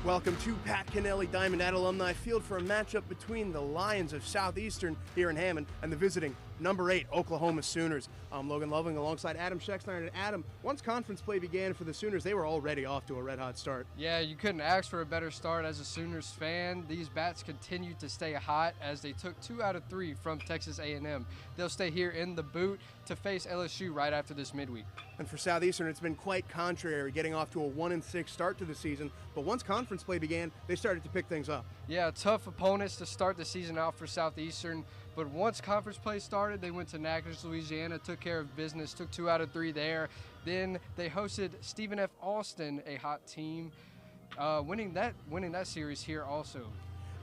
Welcome to Pat Kennelly Diamond at Alumni Field for a matchup between the Lions of Southeastern here in Hammond and the visiting number 8 Oklahoma Sooners. I'm Logan Loving alongside Adam Schexnayder. And Adam, once conference play began for the Sooners, they were already off to a red-hot start. Yeah, you couldn't ask for a better start as a Sooners fan. These bats continued to stay hot as they took 2 out of 3 from Texas A&M. They'll stay here in the boot to face LSU right after this midweek. And for Southeastern, it's been quite contrary, getting off to a 1-6 start to the season. But once conference play began, they started to pick things up. Yeah, tough opponents to start the season out for Southeastern. But once conference play started, they went to Natchez, Louisiana, took care of business, took 2 out of 3 there. Then they hosted Stephen F. Austin, a hot team, winning that series here also.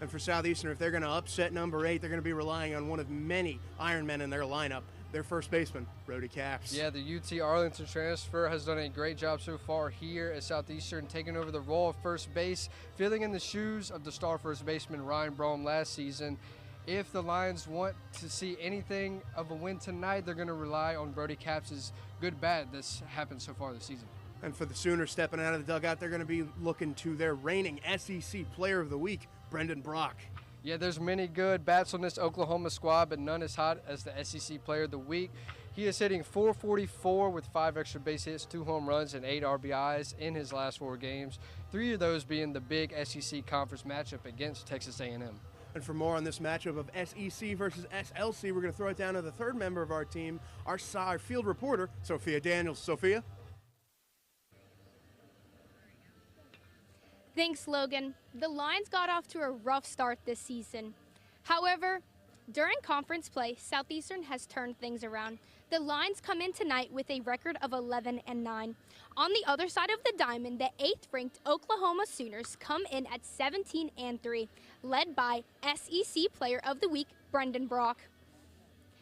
And for Southeastern, if they're going to upset number 8, they're going to be relying on one of many Ironmen in their lineup, their first baseman, Brody Capps. Yeah, the UT Arlington transfer has done a great job so far here at Southeastern, taking over the role of first base, filling in the shoes of the star first baseman Ryan Brougham last season. If the Lions want to see anything of a win tonight, they're going to rely on Brody Capps' good bat that's happened so far this season. And for the Sooners stepping out of the dugout, they're going to be looking to their reigning SEC Player of the Week, Brendan Brock. Yeah, there's many good bats on this Oklahoma squad, but none as hot as the SEC Player of the Week. He is hitting .444 with 5 extra base hits, 2 home runs, and 8 RBIs in his last 4 games, 3 of those being the big SEC conference matchup against Texas A&M. And for more on this matchup of SEC versus SLC, we're going to throw it down to the third member of our team, our field reporter, Sophia Daniels. Sophia? Thanks, Logan. The Lions got off to a rough start this season. However, during conference play, Southeastern has turned things around. The Lions come in tonight with a record of 11-9. On the other side of the diamond, the 8th-ranked Oklahoma Sooners come in at 17-3, led by SEC Player of the Week, Brendan Brock.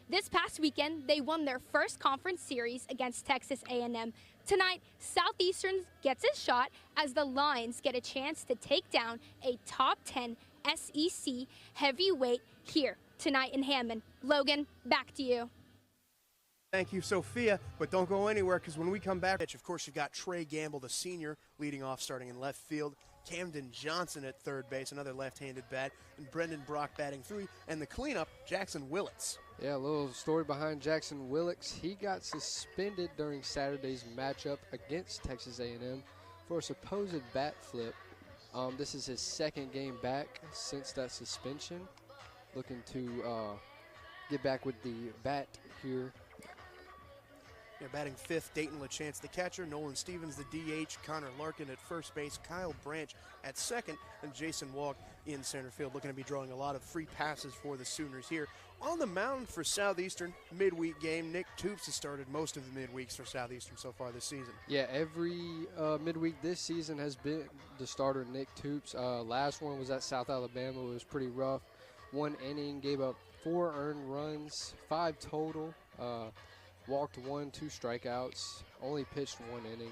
This past weekend, they won their first conference series against Texas A&M. Tonight, Southeastern gets a shot as the Lions get a chance to take down a top 10 SEC heavyweight here tonight in Hammond. Logan, back to you. Thank you, Sophia, but don't go anywhere because when we come back, of course, you've got Trey Gamble, the senior, leading off starting in left field, Camden Johnson at third base, another left-handed bat, and Brendan Brock batting 3, and the cleanup, Jackson Willits. Yeah, a little story behind Jackson Willits. He got suspended during Saturday's matchup against Texas A&M for a supposed bat flip. This is his 2nd game back since that suspension. Looking to get back with the bat here. Yeah, batting 5th, Dayton LaChance, the catcher, Nolan Stevens, the DH, Connor Larkin at first base, Kyle Branch at 2nd, and Jason Walk in center field, looking to be drawing a lot of free passes for the Sooners here. On the mound for Southeastern, midweek game, Nick Toops has started most of the midweeks for Southeastern so far this season. Yeah, every midweek this season has been the starter, Nick Toops. Last one was at South Alabama. It was pretty rough. 1 inning, gave up 4 earned runs, 5 total. Walked 1, 2 strikeouts, only pitched 1 inning,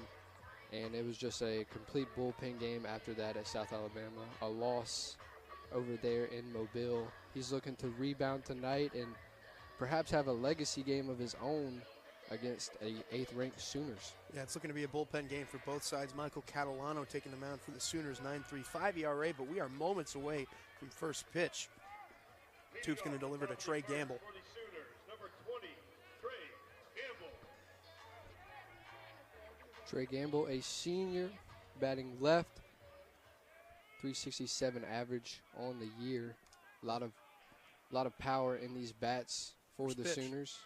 and it was just a complete bullpen game after that at South Alabama. A loss over there in Mobile. He's looking to rebound tonight and perhaps have a legacy game of his own against a 8th-ranked Sooners. Yeah, it's looking to be a bullpen game for both sides. Michael Catalano taking the mound for the Sooners, 9.35 ERA, but we are moments away from first pitch. Toops going to deliver to Trey Gamble. Trey Gamble, a senior, batting left, 367 average on the year. A lot of power in these bats for the Sooners.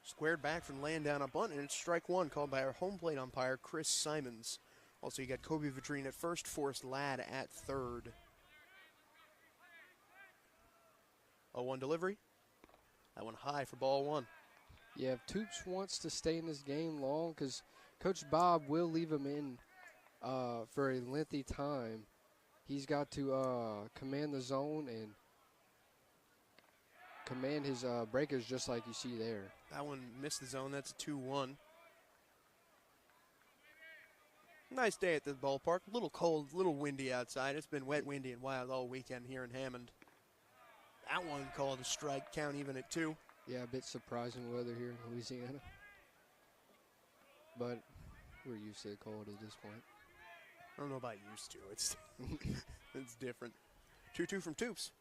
Squared back from laying down a bunt, and it's strike 1 called by our home plate umpire, Chris Simons. Also, you got Kobe Vitrine at first, Forrest Ladd at third. 0-1 delivery. That one high for ball 1. Yeah, if Toops wants to stay in this game long, because Coach Bob will leave him in for a lengthy time. He's got to command the zone and command his breakers just like you see there. That one missed the zone. That's a 2-1. Nice day at the ballpark. A little cold, a little windy outside. It's been wet, windy, and wild all weekend here in Hammond. That one called a strike, count even at 2. Yeah, a bit surprising weather here in Louisiana. But we're used to the cold at this point. I don't know about used to. It's it's different. 2-2 from Toops.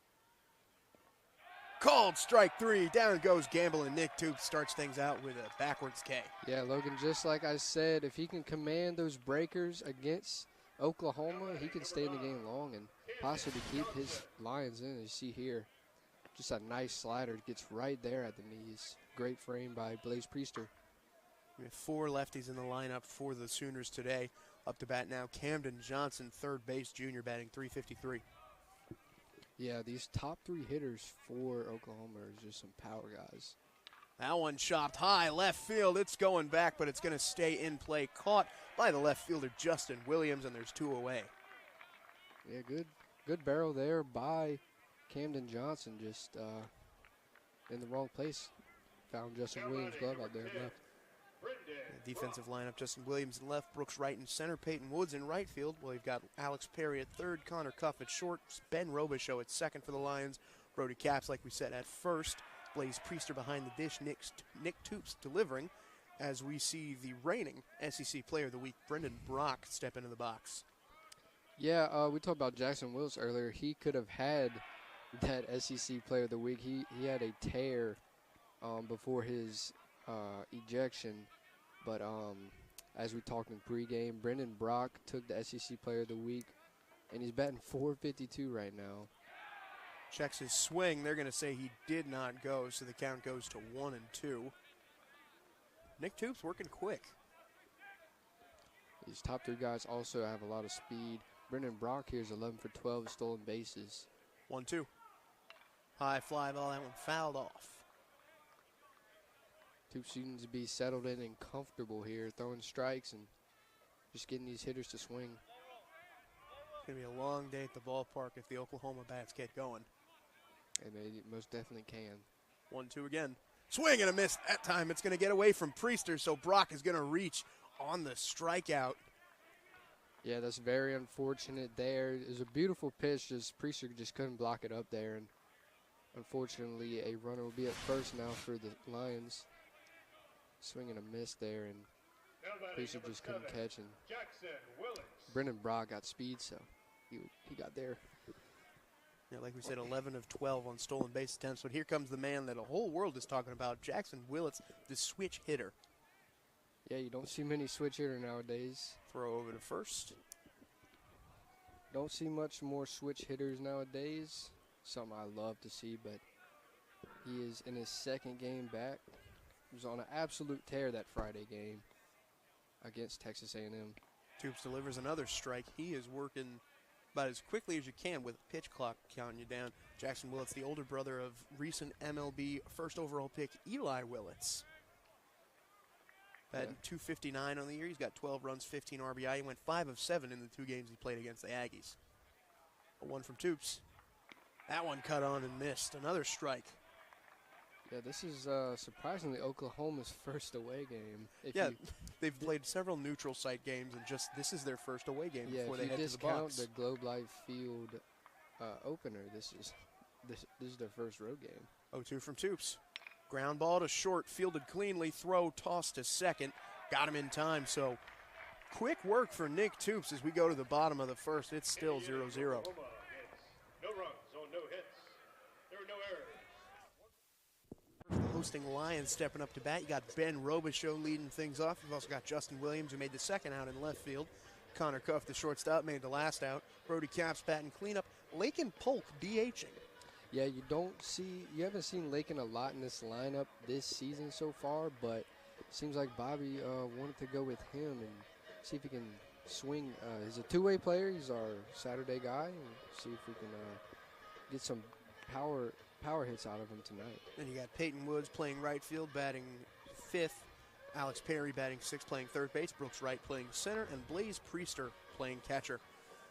Called strike 3. Down goes Gamble, and Nick Toops starts things out with a backwards K. Yeah, Logan, just like I said, if he can command those breakers against Oklahoma, he can stay in the game long and possibly keep his Lions in. As you see here, just a nice slider. Gets right there at the knees. Great frame by Blaze Priester. We have 4 lefties in the lineup for the Sooners today. Up to bat now, Camden Johnson, third base junior, batting .353. Yeah, these top 3 hitters for Oklahoma are just some power guys. That one chopped high, left field. It's going back, but it's going to stay in play. Caught by the left fielder, Justin Williams, and there's 2 away. Yeah, good barrel there by Camden Johnson, just in the wrong place. Found Justin Williams' glove out there left. Defensive lineup, Justin Williams in left, Brooks Wright in center, Peyton Woods in right field. Well, you've got Alex Perry at third, Connor Cuff at short, Ben Robichaux at second for the Lions, Brody Capps, like we said, at first, Blaze Priester behind the dish, Nick Toops delivering, as we see the reigning SEC Player of the Week, Brendan Brock, step into the box. Yeah, we talked about Jackson Wills earlier. He could have had that SEC Player of the Week. He had a tear before his ejection. But as we talked in pregame, Brendan Brock took the SEC Player of the Week, and he's batting .452 right now. Checks his swing. They're going to say he did not go, so the count goes to 1-2. Nick Toops working quick. These top 3 guys also have a lot of speed. Brendan Brock here is 11 for 12 stolen bases. 1-2. High fly ball, that one fouled off. Toops seems to be settled in and comfortable here, throwing strikes and just getting these hitters to swing. It's going to be a long day at the ballpark if the Oklahoma bats get going. And they most definitely can. 1-2 again. Swing and a miss. That time it's going to get away from Priester, so Brock is going to reach on the strikeout. Yeah, that's very unfortunate there. It was a beautiful pitch. Priester just couldn't block it up there. And unfortunately, a runner will be at first now for the Lions. Swing and a miss there, and Priester just couldn't catch. And Brendan Brock got speed, so he got there. Yeah, like we said, 11 of 12 on stolen base attempts. But here comes the man that the whole world is talking about, Jackson Willits, the switch hitter. Yeah, you don't see many switch hitter nowadays. Throw over to first. Don't see much more switch hitters nowadays. Something I love to see, but he is in his second game back. He was on an absolute tear that Friday game against Texas A&M. Toops delivers another strike. He is working about as quickly as you can with a pitch clock counting you down. Jackson Willits, the older brother of recent MLB first overall pick Eli Willits. Batting .259 on the year. He's got 12 runs, 15 RBI. He went 5 of 7 in the 2 games he played against the Aggies. A 1 from Toops. That one cut on and missed. Another strike. Yeah, this is surprisingly Oklahoma's first away game. They've played several neutral site games, and just this is their first away game before they head to the box. If you discount the Globe Life Field opener, this is their first road game. 0-2 from Toops. Ground ball to short, fielded cleanly, throw, toss to second. Got him in time, so quick work for Nick Toops as we go to the bottom of the first. It's still 0-0. No runs on no hits. There were no errors. The hosting Lions stepping up to bat. You got Ben Robichaux leading things off. You've also got Justin Williams, who made the second out in left field. Connor Cuff, the shortstop, made the last out. Brody Capps batting cleanup. Lakin Polk DHing. Yeah, you haven't seen Lakin a lot in this lineup this season so far, but seems like Bobby wanted to go with him and see if he can swing. He's a two-way player. He's our Saturday guy, and see if we can get some power hits out of him tonight. And you got Peyton Woods playing right field, batting fifth. Alex Perry batting sixth, playing third base. Brooks Wright playing center, and Blaze Priester playing catcher.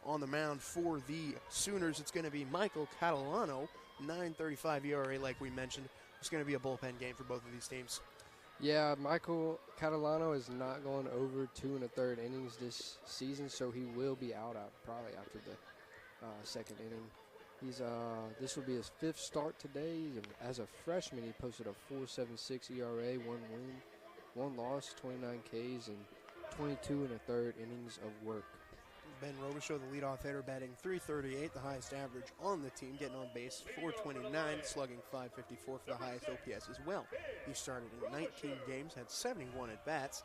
On the mound for the Sooners, it's going to be Michael Catalano, 9.35 ERA, like we mentioned. It's going to be a bullpen game for both of these teams. Yeah, Michael Catalano is not going over 2 1/3 innings this season, so he will be out probably after the second inning. This will be his 5th start today. And as a freshman, he posted a 4.76 ERA, 1 win, 1 loss, 29 Ks, and 22 1/3 innings of work. Ben Robichaux, the leadoff hitter, batting .338, the highest average on the team, getting on base .429, slugging .554 for the highest OPS as well. He started in 19 games, had 71 at-bats.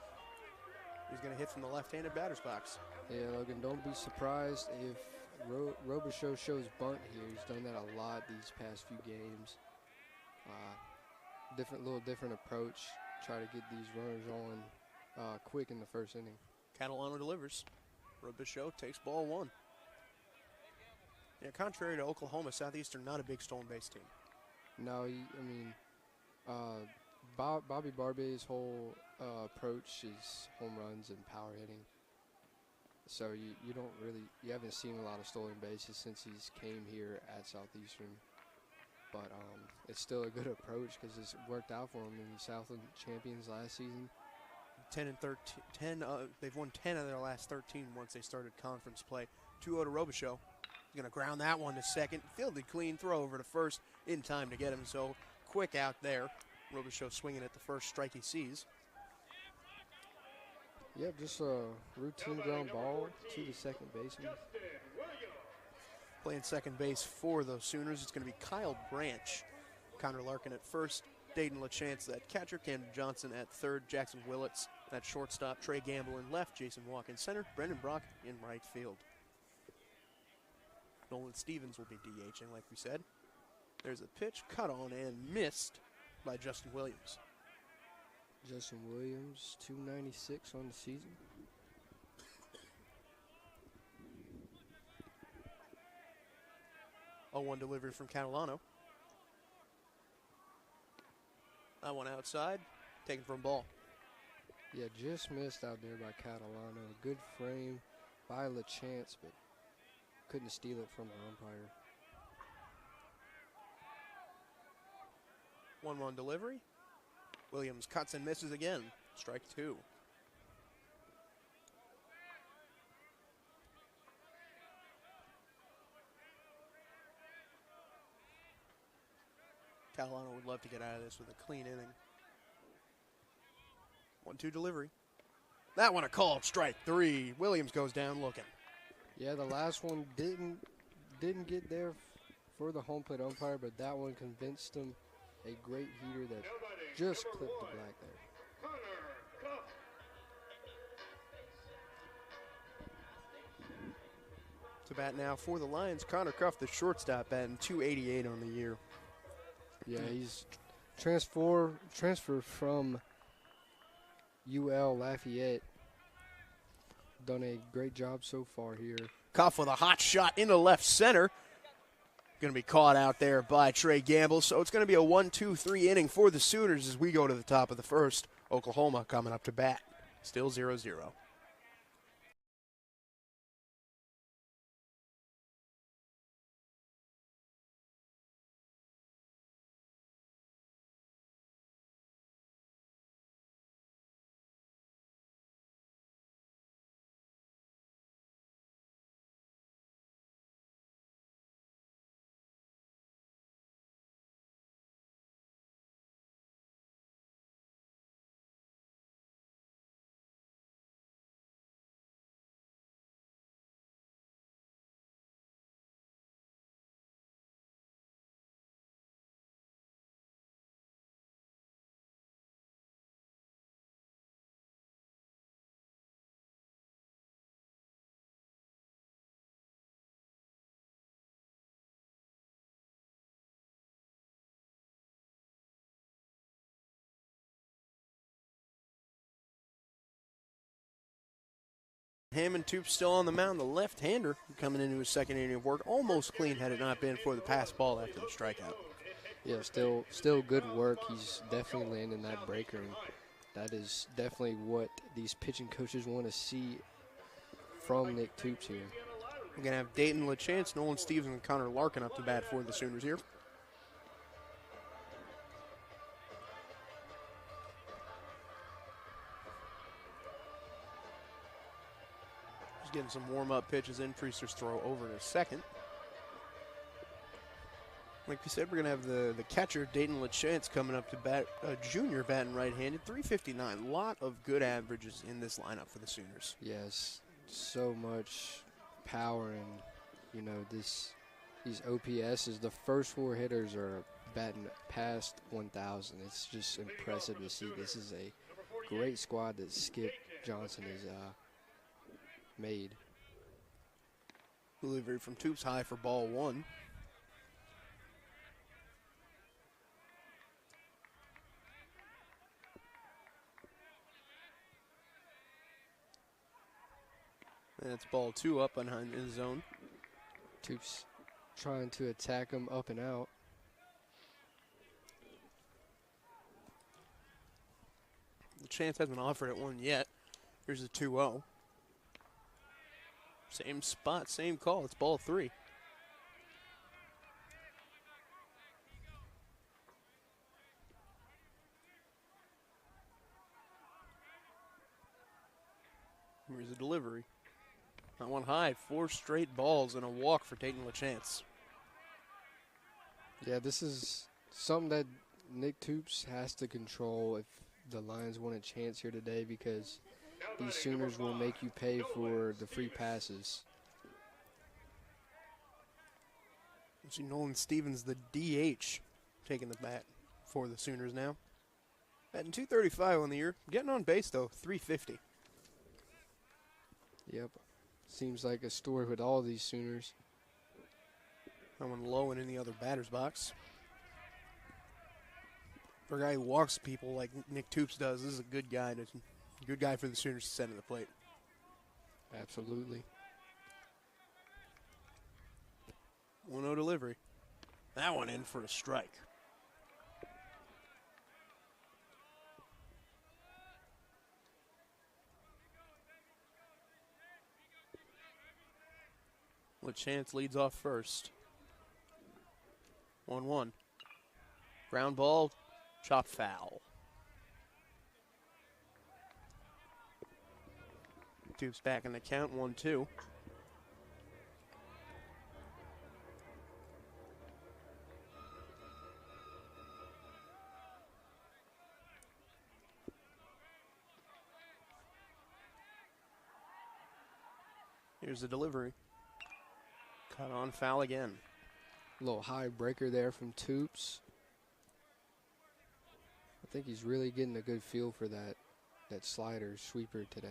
He's going to hit from the left-handed batter's box. Yeah, Logan, don't be surprised if Robichaux shows bunt here. He's done that a lot these past few games. Little different approach. Try to get these runners on quick in the first inning. Catalano delivers. Robichaux takes ball one. Yeah, contrary to Oklahoma, Southeastern not a big stolen base team. No, Bobby Barbier's whole approach is home runs and power hitting. So you haven't seen a lot of stolen bases since he's came here at Southeastern. But it's still a good approach because it's worked out for him in the Southland champions last season. 10 and 13. They've won 10 of their last 13 once they started conference play. 2-0 to Robichaux. He's going to ground that one to second. Fielded clean, throw over to first in time to get him. So quick out there. Robichaux swinging at the first strike he sees. Yep, just a routine ground ball to the second baseman. Playing second base for the Sooners, it's going to be Kyle Branch. Connor Larkin at first. Dayton LaChance at catcher. Camden Johnson at third. Jackson Willits at shortstop. Trey Gamble in left. Jason Walk in center. Brendan Brock in right field. Nolan Stevens will be DHing, like we said. There's a pitch cut on and missed by Justin Williams. Justin Williams, 296 on the season. A 1 delivery from Catalano. That one outside, taken from ball. Yeah, just missed out there by Catalano. Good frame by LaChance, but couldn't steal it from the umpire. 1-1 delivery. Williams cuts and misses again. Strike two. Catalano would love to get out of this with a clean inning. 1-2 delivery. That one a call. Strike three. Williams goes down looking. Yeah, the last one didn't get there for the home plate umpire, but that one convinced him. A great heater that just clipped the black there. To bat now for the Lions, Connor Cuff, the shortstop, batting .288 on the year. Yeah, he's transferred from UL Lafayette. Done a great job so far here. Cuff with a hot shot into left center. Going to be caught out there by Trey Gamble. So it's going to be a 1-2-3 inning for the Sooners as we go to the top of the first. Oklahoma coming up to bat. Still 0-0. Hammond Toop still on the mound, the left-hander coming into his second inning of work. Almost clean had it not been for the pass ball after the strikeout. Yeah, still good work. He's definitely landing that breaker, and that is definitely what these pitching coaches want to see from Nick Toops here. We're going to have Dayton LaChance, Nolan Stevens, and Connor Larkin up to bat for the Sooners here. Getting some warm-up pitches in. Priester's throw over to second. Like we said, we're going to have the catcher, Dayton LaChance, coming up to bat, junior batting right-handed, .359. A lot of good averages in this lineup for the Sooners. Yes, so much power and, you know, these OPSs. The first 4 hitters are batting past 1,000. It's just impressive to see. This is a great squad that Skip Johnson has made. Delivery from Toops high for ball 1. And it's ball 2 up behind in zone. Toops trying to attack him up and out. The chance hasn't offered at 1 yet. Here's a 2-0. Same spot, same call. It's ball 3. Here's a delivery. That one high. 4 straight balls and a walk for Dayton LaChance. Yeah, this is something that Nick Toops has to control if the Lions want a chance here today, because these Sooners will make you pay for the free passes. You see Nolan Stevens, the DH, taking the bat for the Sooners now. Batting .235 on the year. Getting on base, though, .350. Yep. Seems like a story with all these Sooners. That one low and in the other batter's box. For a guy who walks people like Nick Toops does, this is a good guy. Good guy for the Sooners to send to the plate. Absolutely. 1-0 delivery. That one in for a strike. LaChance leads off first. 1-1. Ground ball, chop foul. Tubes back in the count, 1-2. Here's the delivery. Cut on, foul again. A little high breaker there from Toops. I think he's really getting a good feel for that slider sweeper today.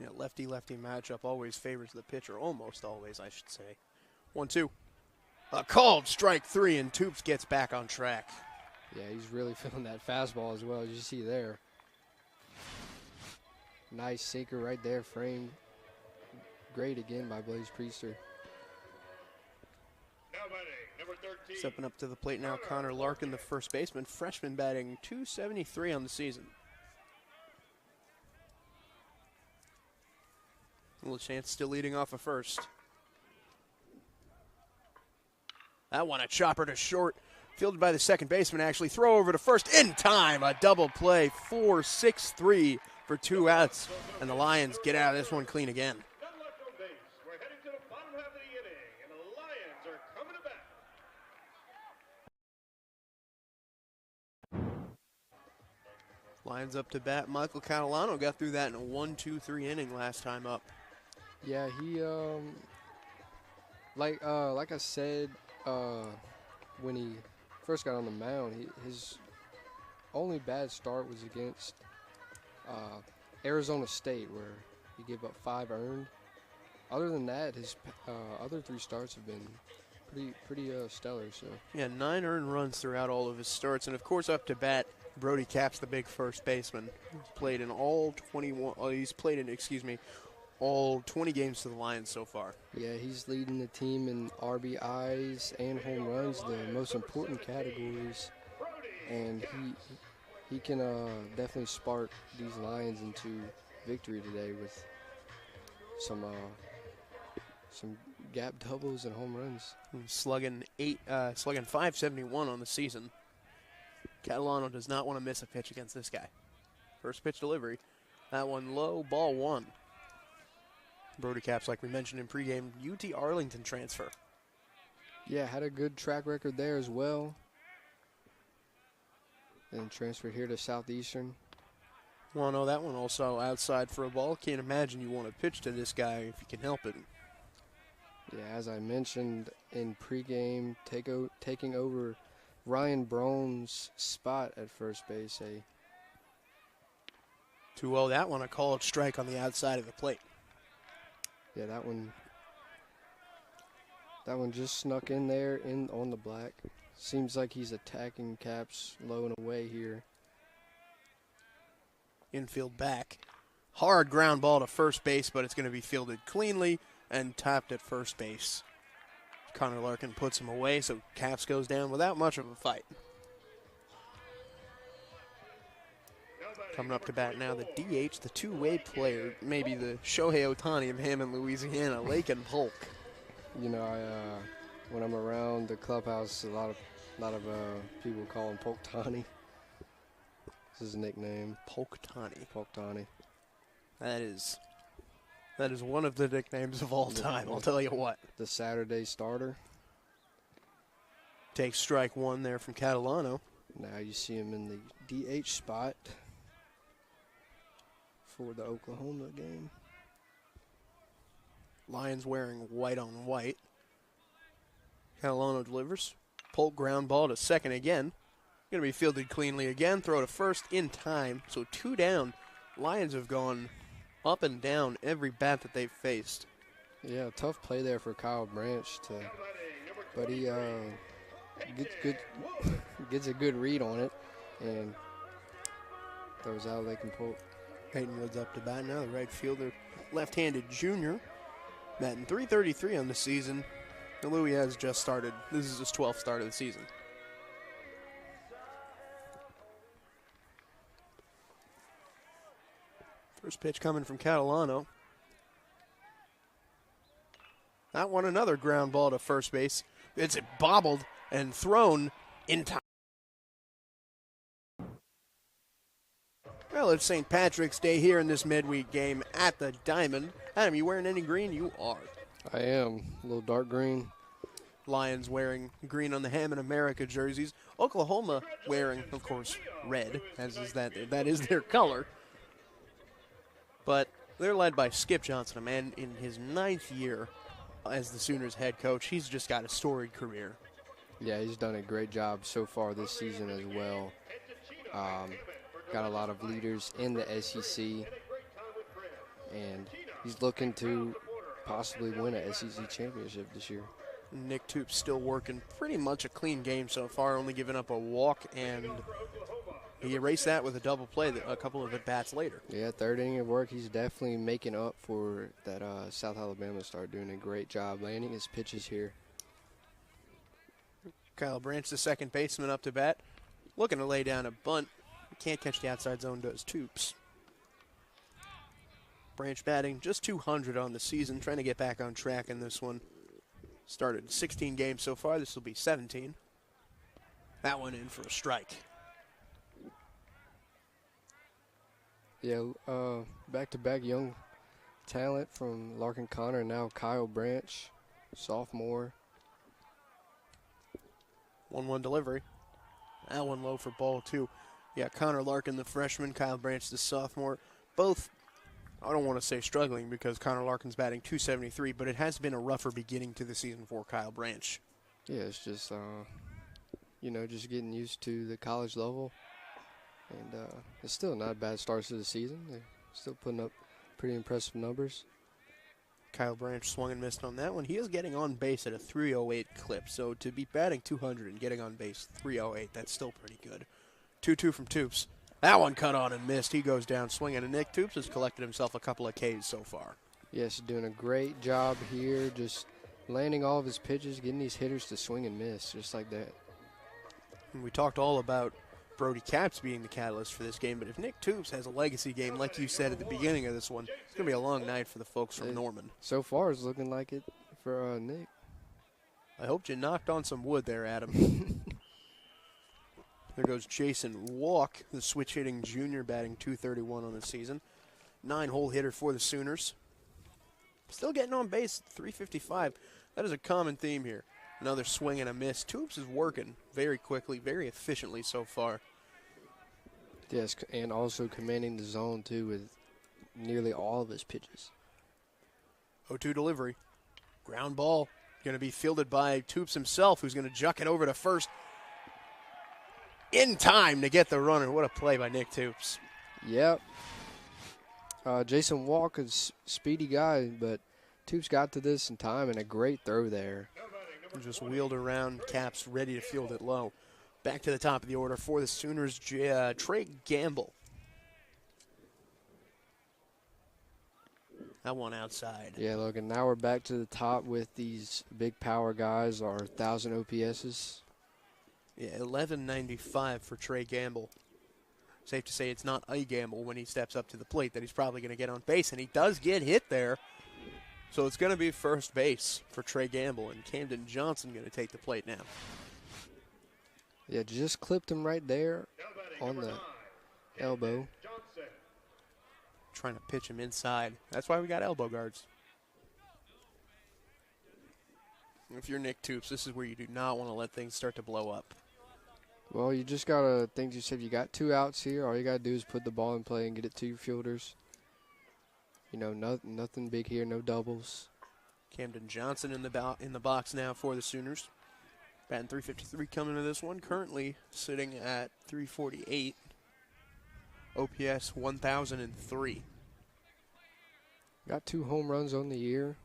Yeah, lefty-lefty matchup always favors the pitcher. Almost always, I should say. 1-2. A called strike 3, and Toops gets back on track. Yeah, he's really feeling that fastball as well, as you see there. Nice sinker right there, framed. Great again by Blaze Priester. Now batting, number 13. Stepping up to the plate now, Connor Larkin, the first baseman. Freshman batting .273 on the season. LaChance still leading off a first. That one a chopper to short. Fielded by the second baseman, actually. Throw over to first in time. A double play. 4-6-3 for 2 outs. And the Lions get out of this one clean again. None left on base. We're heading to the bottom half of the inning, and the Lions are coming to bat. Lions up to bat. Michael Catalano got through that in a 1-2-3 inning last time up. Yeah, he like I said when he first got on the mound, his only bad start was against Arizona State, where he gave up 5 earned. Other than that, his other 3 starts have been pretty stellar. So Yeah, 9 earned runs throughout all of his starts, and of course up to bat, Brody Capps, the big first baseman. He's played in all 21. He's played in all 20 games for the Lions so far. yeah, he's leading the team in RBIs and home runs, the most important categories, and he can definitely spark these Lions into victory today with some gap doubles and home runs. He's slugging 571 on the season. Catalano does not want to miss a pitch against this guy. First pitch delivery. That one low, ball 1. Brody Capps, like we mentioned in pregame, UT Arlington transfer. Yeah, had a good track record there as well. And transferred here to Southeastern. Well, no, that one also outside for a ball. Can't imagine you want to pitch to this guy if you can help it. Yeah, as I mentioned in pregame, taking over Ryan Brown's spot at first base. 2-0, that one a called strike on the outside of the plate. Yeah, that one just snuck in there on the black. Seems like he's attacking Caps low and away here. Infield back. Hard ground ball to first base, but it's going to be fielded cleanly and tapped at first base. Connor Larkin puts him away, so Caps goes down without much of a fight. Coming up to bat now, the DH, the two-way player, maybe the Shohei Ohtani of Hammond, Louisiana, Lakin Polk. You know, when I'm around the clubhouse, a lot of people call him Polk Tani. This is his nickname. Polk Tani. Polk Tani. That is one of the nicknames of all time, I'll tell you what. The Saturday starter. Takes strike one there from Catalano. Now you see him in the DH spot for the Oklahoma game. Lions wearing white on white. Catalano delivers. Polk ground ball to second again. Going to be fielded cleanly again. Throw to first in time. So 2 down. Lions have gone up and down every bat that they've faced. Yeah, tough play there for Kyle Branch, but he gets a good read on it and throws out Lakin Polk. Peyton Woods up to bat now, the right fielder, left-handed junior, batting .333 on the season. And Louis has just started. This is his 12th start of the season. First pitch coming from Catalano. That one, another ground ball to first base. It's bobbled and thrown in time. Well, it's St. Patrick's Day here in this midweek game at the Diamond. Adam, you wearing any green? You are. I am. A little dark green. Lions wearing green on the Hammond America jerseys. Oklahoma wearing, of course, red, as is that is their color. But they're led by Skip Johnson, a man in his 9th year as the Sooners head coach. He's just got a storied career. Yeah, he's done a great job so far this season as well. Got a lot of leaders in the SEC, and he's looking to possibly win an SEC championship this year. Nick Toop's still working pretty much a clean game so far, only giving up a walk, and he erased that with a double play a couple of at-bats later. Yeah, third inning of work. He's definitely making up for that. South Alabama started doing a great job landing his pitches here. Kyle Branch, the second baseman, up to bat, looking to lay down a bunt. Can't catch the outside zone, does Toops. Branch batting just .200 on the season, trying to get back on track in this one. Started 16 games so far. This will be 17. That one in for a strike. Yeah, back-to-back young talent from Larkin Connor, now Kyle Branch, sophomore. 1-1 delivery. That one low for ball 2. Yeah, Connor Larkin, the freshman, Kyle Branch, the sophomore. Both, I don't want to say struggling because Connor Larkin's batting .273, but it has been a rougher beginning to the season for Kyle Branch. Yeah, it's just, just getting used to the college level. And it's still not a bad start to the season. They're still putting up pretty impressive numbers. Kyle Branch swung and missed on that one. He is getting on base at a .308 clip, so to be batting .200 and getting on base .308, that's still pretty good. 2-2 from Toops. That one cut on and missed. He goes down swinging, and Nick Toops has collected himself a couple of Ks so far. Yes, doing a great job here, just landing all of his pitches, getting these hitters to swing and miss, just like that. And we talked all about Brody Capps being the catalyst for this game, but if Nick Toops has a legacy game, like you said at the beginning of this one, it's going to be a long night for the folks from Norman. So far, it's looking like it for Nick. I hoped you knocked on some wood there, Adam. There goes Jason Walk, the switch-hitting junior, batting .231 on the season. 9-hole hitter for the Sooners. Still getting on base at .355. That is a common theme here. Another swing and a miss. Toops is working very quickly, very efficiently so far. Yes, and also commanding the zone, too, with nearly all of his pitches. 0-2 delivery. Ground ball. Going to be fielded by Toops himself, who's going to juck it over to first in time to get the runner. What a play by Nick Toops. Yep. Jason Walker's speedy guy, but Toops got to this in time, and a great throw there. Just wheeled around, Caps ready to field it low. Back to the top of the order for the Sooners, Trey Gamble. That one outside. Yeah, look, and now we're back to the top with these big power guys, our 1,000 OPSs. Yeah, 1195 for Trey Gamble. Safe to say it's not a gamble when he steps up to the plate that he's probably going to get on base, and he does get hit there. So it's going to be first base for Trey Gamble, and Camden Johnson going to take the plate now. Yeah, just clipped him right there on the elbow. Trying to pitch him inside. That's why we got elbow guards. If you're Nick Toops, this is where you do not want to let things start to blow up. Well, you just got to think to yourself, you got 2 outs here. All you got to do is put the ball in play and get it to your fielders. You know, nothing big here, no doubles. Camden Johnson in the box now for the Sooners. Batting .353 coming to this one. Currently sitting at .348. OPS 1,003. Got 2 home runs on the year.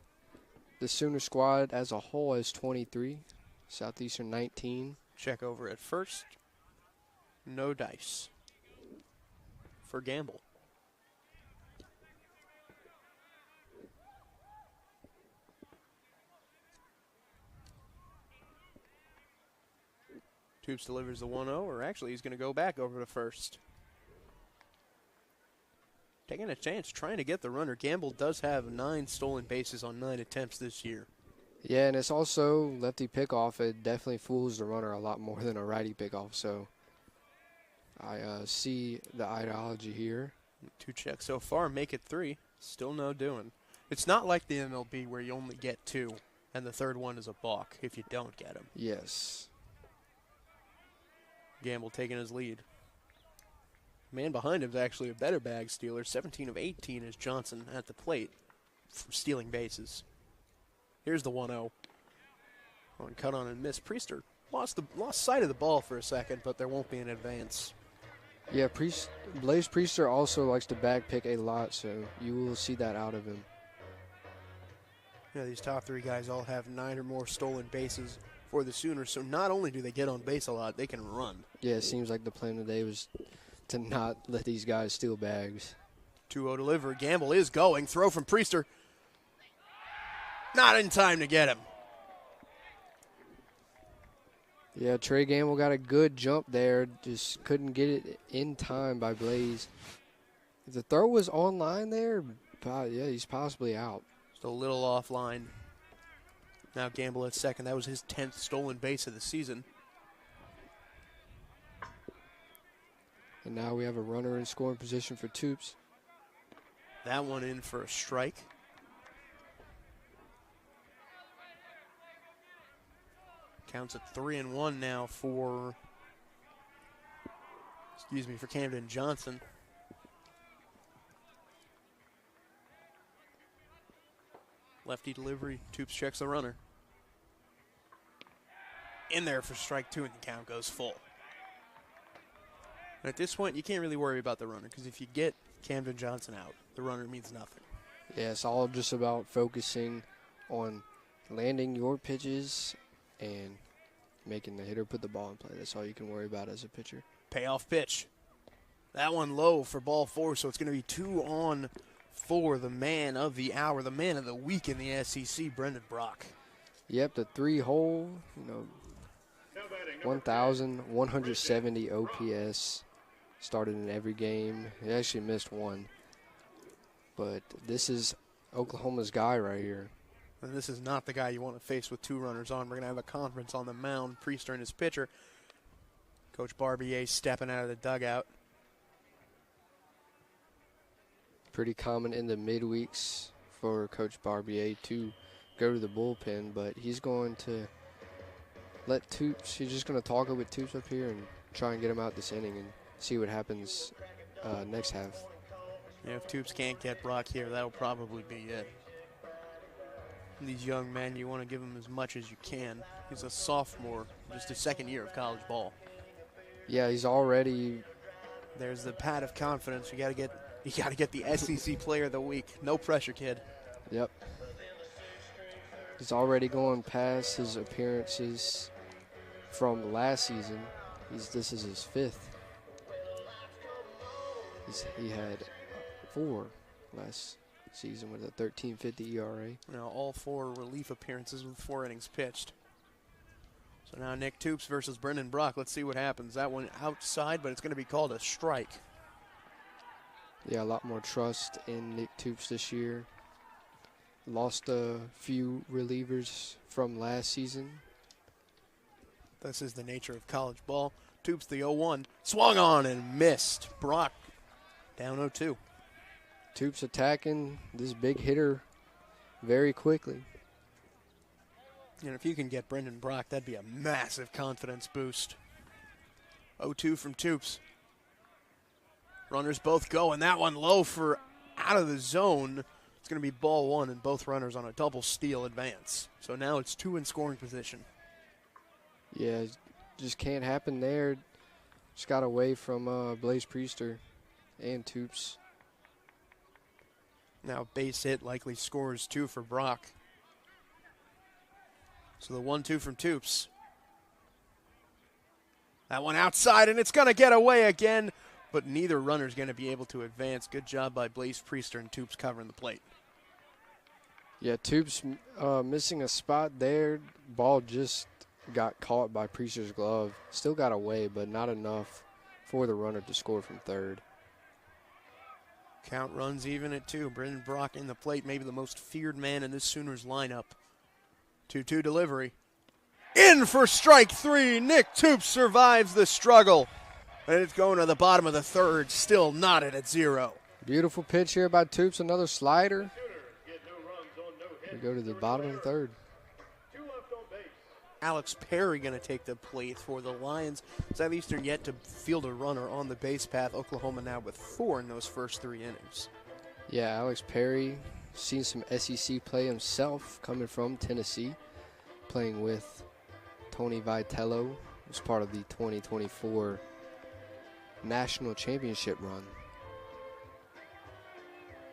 The Sooner squad as a whole has 23. Southeastern 19. Check over at first. No dice for Gamble. Toops delivers the 1-0, or actually he's going to go back over to first. Taking a chance, trying to get the runner. Gamble does have 9 stolen bases on 9 attempts this year. Yeah, and it's also lefty pickoff. It definitely fools the runner a lot more than a righty pickoff. So I see the ideology here. 2 checks so far, make it 3. Still no doing. It's not like the MLB where you only get 2, and the third one is a balk if you don't get him. Yes. Gamble taking his lead. Man behind him is actually a better bag stealer. 17 of 18 is Johnson at the plate for stealing bases. Here's the 1-0. On cut on and miss. Priester lost sight of the ball for a second, but there won't be an advance. Yeah, Blaze Priester also likes to bag pick a lot, so you will see that out of him. Yeah, these top 3 guys all have 9 or more stolen bases for the Sooners, so not only do they get on base a lot, they can run. Yeah, it seems like the plan today was to not let these guys steal bags. 2-0 delivery. Gamble is going. Throw from Priester. Not in time to get him. Yeah, Trey Gamble got a good jump there. Just couldn't get it in time by Blaze. If the throw was online there, yeah, he's possibly out. Just a little offline. Now Gamble at second. That was his 10th stolen base of the season. And now we have a runner in scoring position for Toops. That one in for a strike. Counts at 3-1 now for Camden Johnson. Lefty delivery. Toops checks the runner. In there for strike 2, and the count goes full. And at this point, you can't really worry about the runner, because if you get Camden Johnson out, the runner means nothing. Yeah, it's all just about focusing on landing your pitches and making the hitter put the ball in play. That's all you can worry about as a pitcher. Payoff pitch. That one low for ball 4, so it's going to be 2 on for the man of the hour, the man of the week in the SEC, Brendan Brock. Yep, the 3-hole, 1,170 OPS. Started in every game. He actually missed 1. But this is Oklahoma's guy right here. And this is not the guy you want to face with 2 runners on. We're going to have a conference on the mound. Priester and his pitcher. Coach Barbier stepping out of the dugout. Pretty common in the midweeks for Coach Barbier to go to the bullpen, but he's going to let Toops, he's just going to talk it with Toops up here and try and get him out this inning and see what happens next half. Yeah, if Toops can't get Brock here, that'll probably be it. These young men, you want to give them as much as you can. He's a sophomore, just his second year of college ball. Yeah, he's already. There's the pat of confidence. You got to get the SEC Player of the Week. No pressure, kid. Yep. He's already going past his appearances from last season. This is his 5th. He had 4 last season with a 13.50 ERA. Now all 4 relief appearances with 4 innings pitched. So now Nick Toops versus Brendan Brock. Let's see what happens. That one outside, but it's going to be called a strike. Yeah, a lot more trust in Nick Toops this year. Lost a few relievers from last season. This is the nature of college ball. Toops the 0-1. Swung on and missed. Brock down 0-2. Toops attacking this big hitter very quickly. And if you can get Brendan Brock, that'd be a massive confidence boost. 0-2 from Toops. Runners both go, and that one low for out of the zone. It's going to be ball 1, and both runners on a double steal advance. So now it's 2 in scoring position. Yeah, just can't happen there. Just got away from Blaze Priester and Toops. Now base hit likely scores 2 for Brock. So the 1-2 from Toops. That one outside, and it's going to get away again, but neither runner's going to be able to advance. Good job by Blaze Priester and Toops covering the plate. Yeah, Toops missing a spot there. Ball just got caught by Priester's glove. Still got away, but not enough for the runner to score from third. Count runs even at 2. Brendan Brock in the plate, maybe the most feared man in this Sooners lineup. 2-2 delivery. In for strike 3. Nick Toops survives the struggle. And it's going to the bottom of the third, still knotted at 0. Beautiful pitch here by Toops, another slider. We go to the bottom of the third. Alex Perry going to take the plate for the Lions. Southeastern yet to field a runner on the base path. Oklahoma now with 4 in those first 3 innings. Yeah, Alex Perry, seen some SEC play himself, coming from Tennessee, playing with Tony Vitello, who's part of the 2024 National Championship run.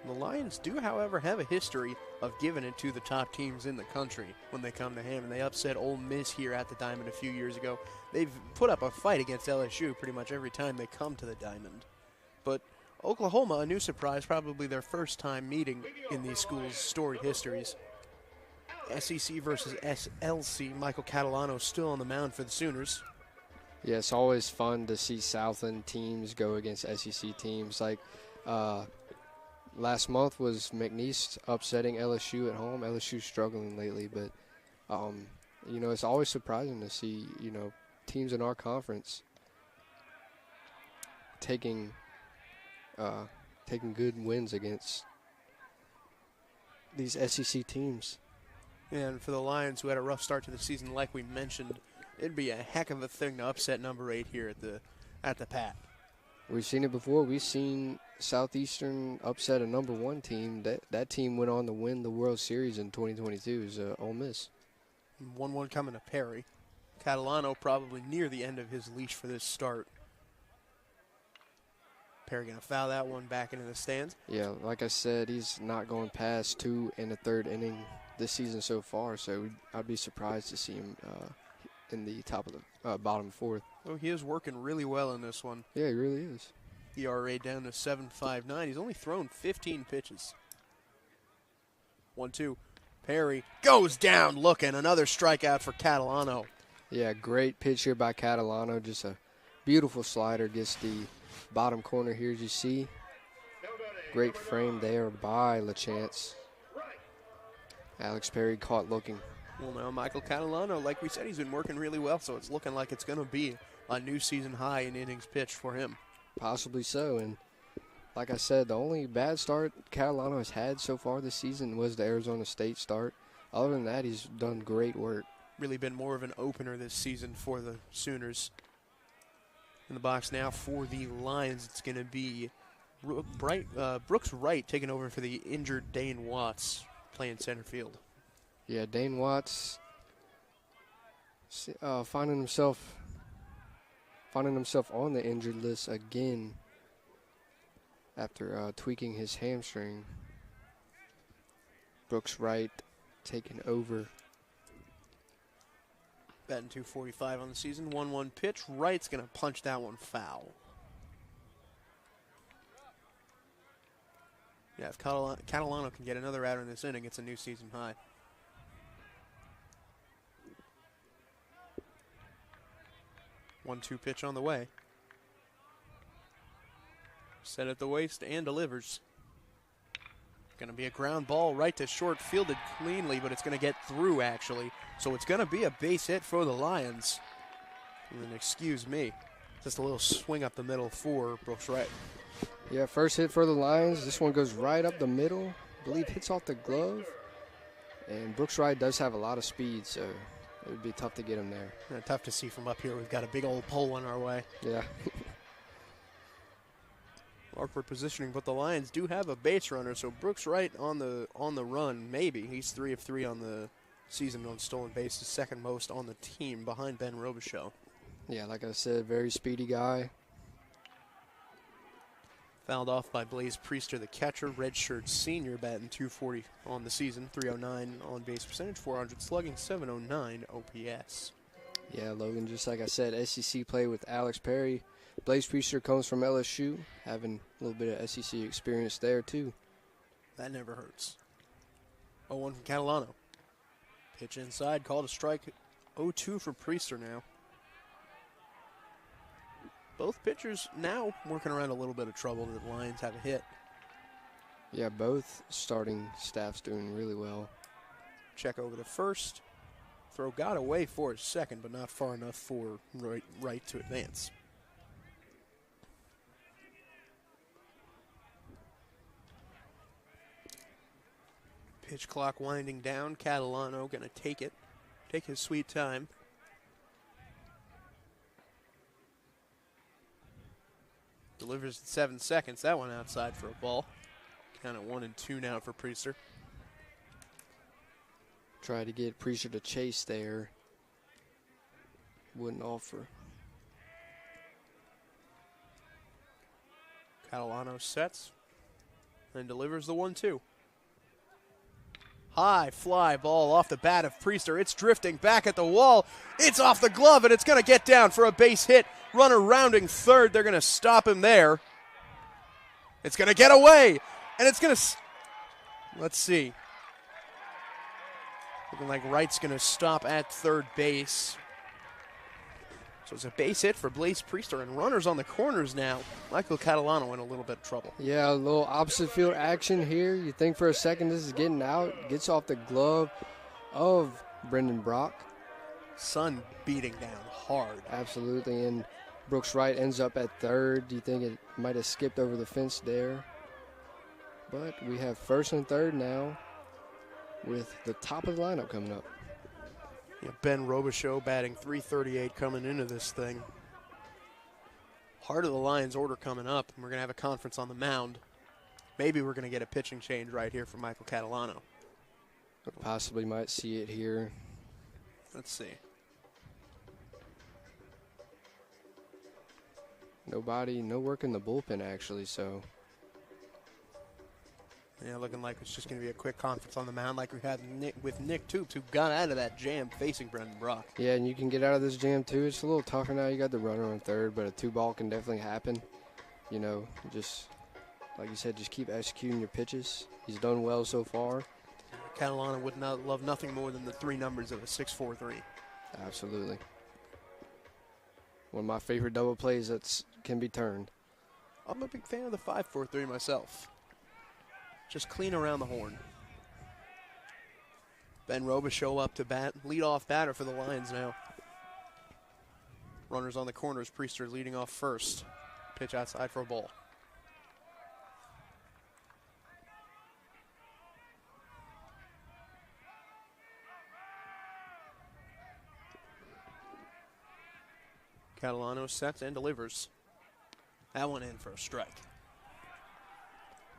The Lions do, however, have a history of giving it to the top teams in the country when they come to him, and they upset Ole Miss here at the Diamond a few years ago. They've put up a fight against LSU pretty much every time they come to the Diamond. But Oklahoma, a new surprise, probably their first time meeting in these schools' storied histories. SEC versus SLC. Michael Catalano still on the mound for the Sooners. Yeah, it's always fun to see Southland teams go against SEC teams. Like last month was McNeese upsetting LSU at home. LSU's struggling lately, but you know, it's always surprising to see, you know, teams in our conference taking good wins against these SEC teams. And for the Lions, who had a rough start to the season, like we mentioned, it'd be a heck of a thing to upset number 8 here at the Pat. We've seen it before. We've seen Southeastern upset a number 1 team. That team went on to win the World Series in 2022. Is Ole Miss. 1-1 coming to Perry. Catalano probably near the end of his leash for this start. Perry going to foul that one back into the stands. Yeah, like I said, he's not going past 2 in the 3rd inning this season so far, so I'd be surprised to see him in the top of the bottom 4th. Oh, he is working really well in this one. Yeah, he really is. ERA down to 7.59. He's only thrown 15 pitches. 1-2. Perry goes down looking. Another strikeout for Catalano. Yeah, great pitch here by Catalano. Just a beautiful slider. Gets the bottom corner here, as you see. Great frame there by LaChance. Alex Perry caught looking. Well, now Michael Catalano, like we said, he's been working really well, so it's looking like it's going to be a new season high in innings pitched for him. Possibly so, and like I said, the only bad start Catalano has had so far this season was the Arizona State start. Other than that, he's done great work. Really been more of an opener this season for the Sooners. In the box now for the Lions, it's going to be Brooks Wright taking over for the injured Dane Watts playing center field. Yeah, Dane Watts finding himself on the injured list again after tweaking his hamstring. Brooks Wright taking over. Batting .245 on the season. 1-1 pitch. Wright's going to punch that one foul. Yeah, if Catalano can get another out in this inning, it's a new season high. One-two pitch on the way. Set at the waist and delivers. Going to be a ground ball right to short, fielded cleanly, but it's going to get through, actually. So it's going to be a base hit for the Lions. And excuse me, just a little swing up the middle for Brooks Wright. Yeah, first hit for the Lions. This one goes right up the middle. I believe hits off the glove. And Brooks Wright does have a lot of speed, so it would be tough to get him there. Yeah, tough to see from up here. We've got a big old pole in our way. Yeah. Awkward positioning, but the Lions do have a base runner, so Brooks Wright on the run, maybe. He's 3 of 3 on the season on stolen bases, second most on the team behind Ben Robichaux. Yeah, like I said, very speedy guy. Fouled off by Blaze Priester, the catcher, redshirt senior, batting .240 on the season, .309 on base percentage, .400 slugging, .709 OPS. Yeah, Logan, just like I said, SEC play with Alex Perry. Blaze Priester comes from LSU, having a little bit of SEC experience there, too. That never hurts. 0-1 from Catalano. Pitch inside, called a strike. 0-2 for Priester now. Both pitchers now working around a little bit of trouble. The Lions have a hit. Yeah, both starting staffs doing really well. Check over to first. Throw got away for his second, but not far enough for Wright to advance. Pitch clock winding down. Catalano going to take it. Take his sweet time. Delivers in 7 seconds. That one outside for a ball. Count at 1-2 now for Priester. Try to get Priester to chase there. Wouldn't offer. Catalano sets and delivers the 1-2. High fly ball off the bat of Priester. It's drifting back at the wall. It's off the glove, and it's going to get down for a base hit. Runner rounding third. They're going to stop him there. It's going to get away, and it's going to... Let's see. Looking like Wright's going to stop at third base. So it's a base hit for Blaze Priester, and runners on the corners now. Michael Catalano in a little bit of trouble. Yeah, a little opposite field action here. You think for a second this is getting out. Gets off the glove of Brendan Brock. Sun beating down hard. Absolutely, and Brooks Wright ends up at third. Do you think it might have skipped over the fence there? But we have first and third now with the top of the lineup coming up. Yeah, Ben Robichaux batting .338 coming into this thing. Heart of the Lions order coming up, and we're going to have a conference on the mound. Maybe we're going to get a pitching change right here for Michael Catalano. Possibly might see it here. Let's see. No work in the bullpen actually, so. Yeah, looking like it's just going to be a quick conference on the mound like we had with Nick Toops, who got out of that jam facing Brendan Brock. Yeah, and you can get out of this jam too. It's a little tougher now. You got the runner on third, but a 2-ball can definitely happen. You know, just like you said, just keep executing your pitches. He's done well so far. Catalano would not love nothing more than the 3 numbers of a 6-4-3. Absolutely. One of my favorite double plays that can be turned. I'm a big fan of the 5-4-3 myself. Just clean around the horn. Ben Robichaux up to bat. Leadoff batter for the Lions now. Runners on the corners. Priester leading off first. Pitch outside for a ball. Catalano sets and delivers. That one in for a strike.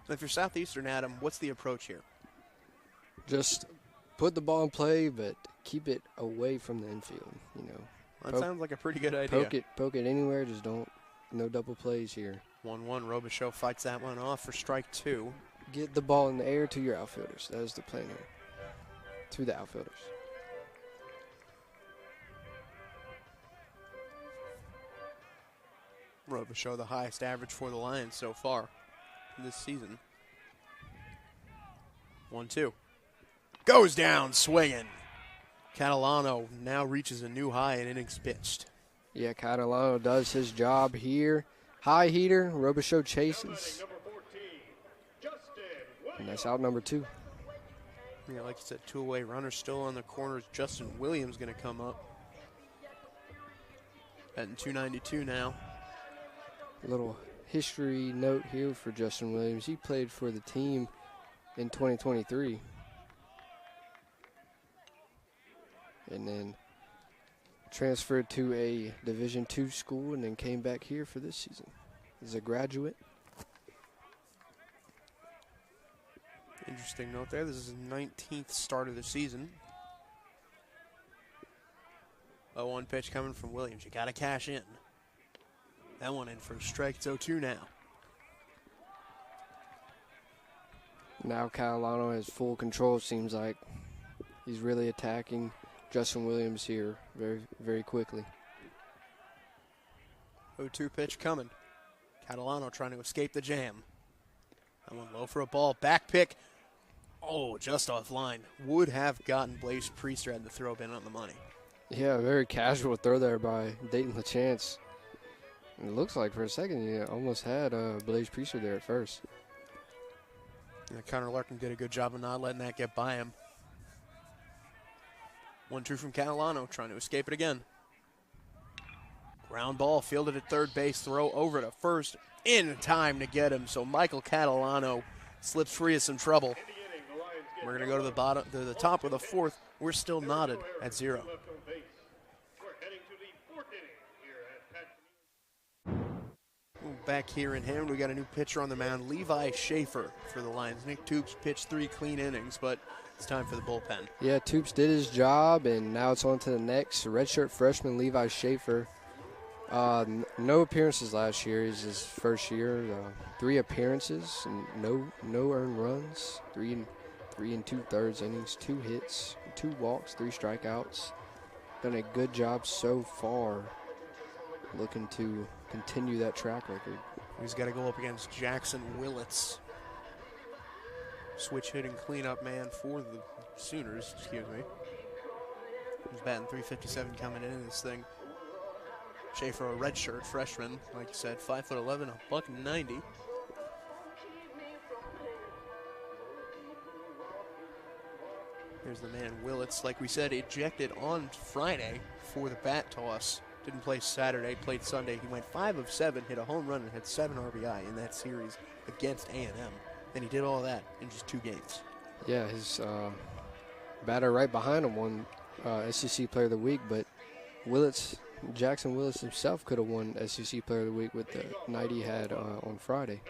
So if you're Southeastern, Adam, what's the approach here? Just put the ball in play, but keep it away from the infield, That sounds like a pretty good idea. Poke it anywhere, just no double plays here. 1-1, Robichaux fights that one off for strike 2. Get the ball in the air to your outfielders. That is the plan here. To the outfielders. Robichaux, the highest average for the Lions so far this season. 1-2. Goes down swinging. Catalano now reaches a new high in innings pitched. Yeah, Catalano does his job here. High heater, Robichaux chases. And that's out number 2. Yeah, like you said, 2-away runner still on the corners. Justin Williams going to come up. Batting .292 now. Little history note here for Justin Williams. He played for the team in 2023. And then transferred to a Division II school and then came back here for this season. He's a graduate. Interesting note there. This is his 19th start of the season. 0-1 pitch coming from Williams. You got to cash in. That one in for a strike. It's 0-2 now. Now Catalano has full control, seems like. He's really attacking Justin Williams here very, very quickly. 0-2 pitch coming. Catalano trying to escape the jam. That one low for a ball. Back pick. Oh, just offline. Would have gotten Blaze Priester had the throw been on the money. Yeah, very casual throw there by Dayton LaChance. It looks like for a second you almost had Blaze Priester there at first. Yeah, Connor Larkin did a good job of not letting that get by him. 1-2 from Catalano, trying to escape it again. Ground ball fielded at third base, throw over to first in time to get him. So Michael Catalano slips free of some trouble. We're going to go to the top of the 4th. We're still knotted at 0. Back here in Hammond, we got a new pitcher on the mound, Levi Schaefer for the Lions. Nick Toops pitched 3 clean innings, but it's time for the bullpen. Yeah, Toops did his job, and now it's on to the next. Redshirt freshman Levi Schaefer. No appearances last year. It's his first year. 3 appearances and no earned runs. 3 2/3 innings, 2 hits, 2 walks, 3 strikeouts. Done a good job so far. Looking to continue that track record. He's got to go up against Jackson Willits. Switch hitting cleanup man for the Sooners, excuse me. He's batting .357 coming in this thing. Schaefer, a redshirt freshman, like you said, 5'11", $190. Here's the man Willits, like we said, ejected on Friday for the bat toss. Didn't play Saturday, played Sunday. He went 5 of 7, hit a home run, and had 7 RBI in that series against A&M. And he did all that in just 2 games. Yeah, his batter right behind him won SEC Player of the Week, but Jackson Willits himself could have won SEC Player of the Week with the night he had on Friday.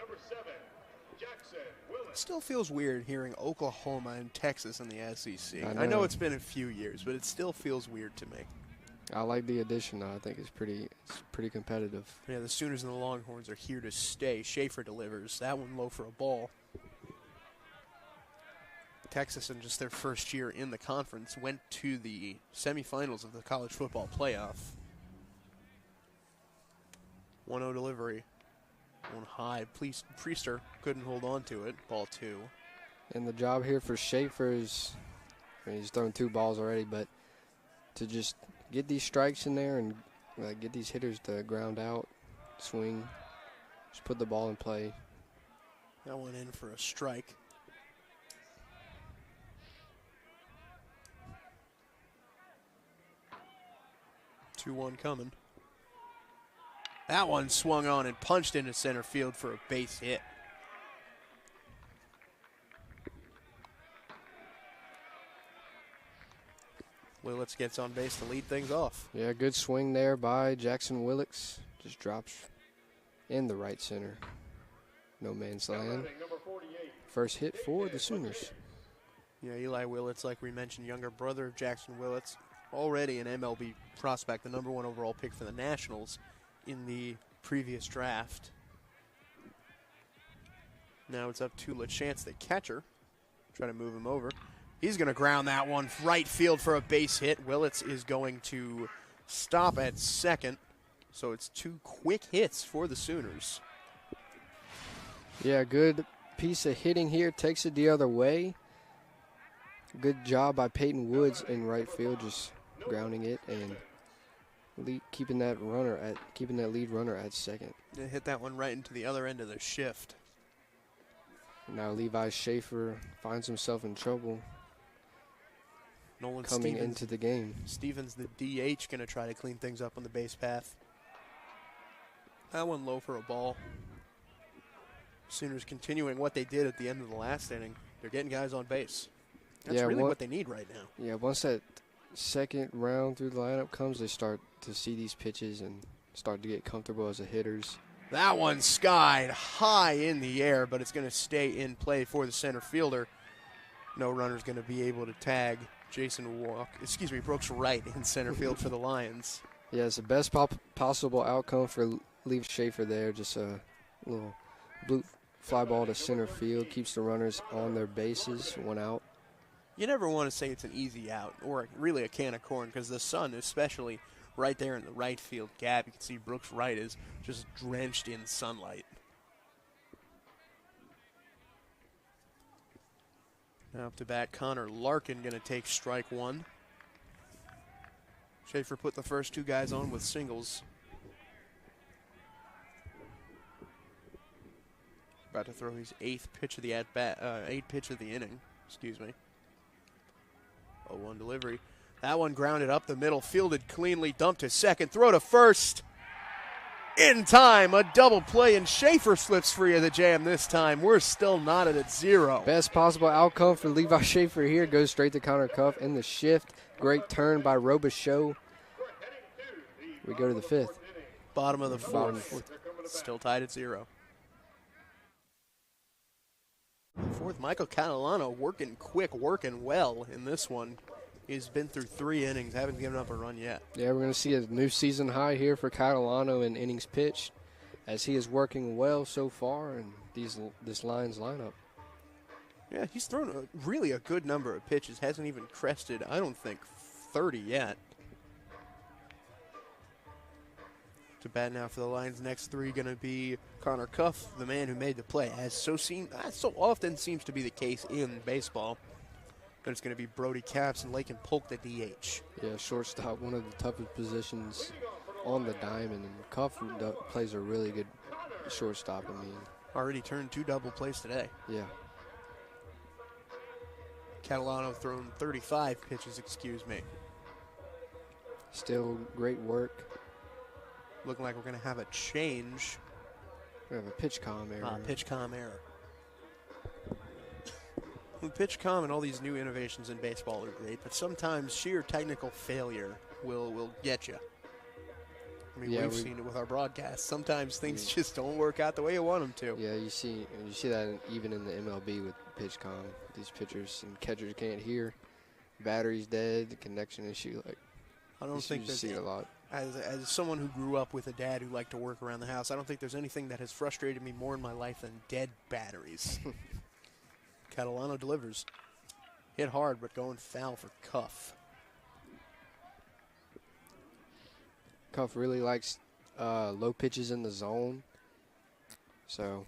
It still feels weird hearing Oklahoma and Texas in the SEC. I know it's been a few years, but it still feels weird to me. I like the addition, though. I think it's pretty competitive. Yeah, the Sooners and the Longhorns are here to stay. Schaefer delivers. That one low for a ball. Texas, in just their first year in the conference, went to the semifinals of the college football playoff. 1-0 delivery. One high. Priester couldn't hold on to it. Ball 2. And the job here for Schaefer is, he's thrown 2 balls already, but to just get these strikes in there and get these hitters to ground out, swing, just put the ball in play. That one in for a strike. Two-one coming. That one swung on and punched into center field for a base hit. Willits gets on base to lead things off. Yeah, good swing there by Jackson Willits. Just drops in the right center. No man's land. First hit for the Sooners. Yeah, Eli Willits, like we mentioned, younger brother of Jackson Willits, already an MLB prospect, the #1 overall pick for the Nationals in the previous draft. Now it's up to LaChance, the catcher. Try to move him over. He's going to ground that one right field for a base hit. Willits is going to stop at second. So it's 2 quick hits for the Sooners. Yeah, good piece of hitting here. Takes it the other way. Good job by Peyton Woods in right field, just grounding it and keeping that lead runner at second. They hit that one right into the other end of the shift. Now Levi Schaefer finds himself in trouble Nolan coming Stevens, into the game. Stevens, the DH, going to try to clean things up on the base path. That one low for a ball. Sooners continuing what they did at the end of the last inning. They're getting guys on base. That's really what they need right now. Yeah, once that second round through the lineup comes, they start to see these pitches and start to get comfortable as the hitters. That one skied high in the air, but it's going to stay in play for the center fielder. No runner's going to be able to tag Brooks Wright in center field for the Lions. Yeah, it's the best possible outcome for Levi Schaefer there. Just a little blue fly ball to center field, keeps the runners on their bases, 1 out. You never want to say it's an easy out or really a can of corn because the sun, especially right there in the right field gap, you can see Brooks Wright is just drenched in sunlight. Now up to bat, Connor Larkin going to take strike 1. Schaefer put the first 2 guys on with singles. About to throw his 8th pitch of the inning. Excuse me. 0-1 delivery. That one grounded up the middle, fielded cleanly, dumped to second, throw to first. In time, a double play, and Schaefer slips free of the jam this time. We're still knotted at 0. Best possible outcome for Levi Schaefer here. Goes straight to Connor Cuff in the shift. Great turn by Robichaux. We go to the 5th. Bottom of the 4th. Still tied at 0. Fourth, Michael Catalano working quick, working well in this one. He's been through 3 innings, haven't given up a run yet. Yeah, we're going to see a new season high here for Catalano in innings pitched, as he is working well so far in this Lions lineup. Yeah, he's thrown really a good number of pitches. Hasn't even crested, I don't think, 30 yet. To bat now for the Lions' next 3 going to be Connor Cuff, the man who made the play, as so often seems to be the case in baseball. But it's going to be Brody Capps and Lakin Polk, the DH. Yeah, shortstop, one of the toughest positions on the diamond, and Cuff plays a really good shortstop. I mean, already turned 2 double plays today. Yeah. Catalano thrown 35 pitches, excuse me. Still great work. Looking like we're going to have a change. We have a pitch comm error. Pitch comm error. Pitch comm and all these new innovations in baseball are great, but sometimes sheer technical failure will get you. I mean, we've seen it with our broadcasts. Sometimes things just don't work out the way you want them to. Yeah, you see that even in the MLB with pitch comm. These pitchers and catchers can't hear. Battery's dead. The connection issue. I don't think you see it a lot. As someone who grew up with a dad who liked to work around the house, I don't think there's anything that has frustrated me more in my life than dead batteries. Catalano delivers. Hit hard, but going foul for Cuff. Cuff really likes low pitches in the zone. So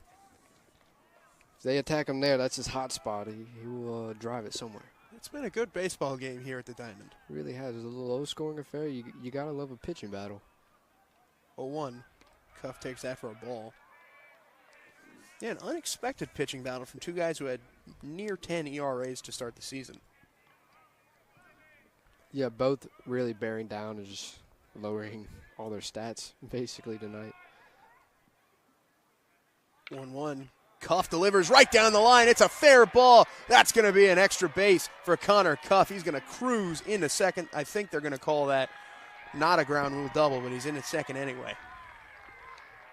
if they attack him there, that's his hot spot. He will drive it somewhere. It's been a good baseball game here at the Diamond. It really has. It's a little low-scoring affair. You got to love a pitching battle. 0-1. Cuff takes that for a ball. Yeah, an unexpected pitching battle from 2 guys who had near 10 ERAs to start the season. Yeah, both really bearing down and just lowering all their stats basically tonight. 1-1. Cuff delivers right down the line. It's a fair ball. That's going to be an extra base for Connor Cuff. He's going to cruise into second. I think they're going to call that not a ground rule double, but he's in at second anyway.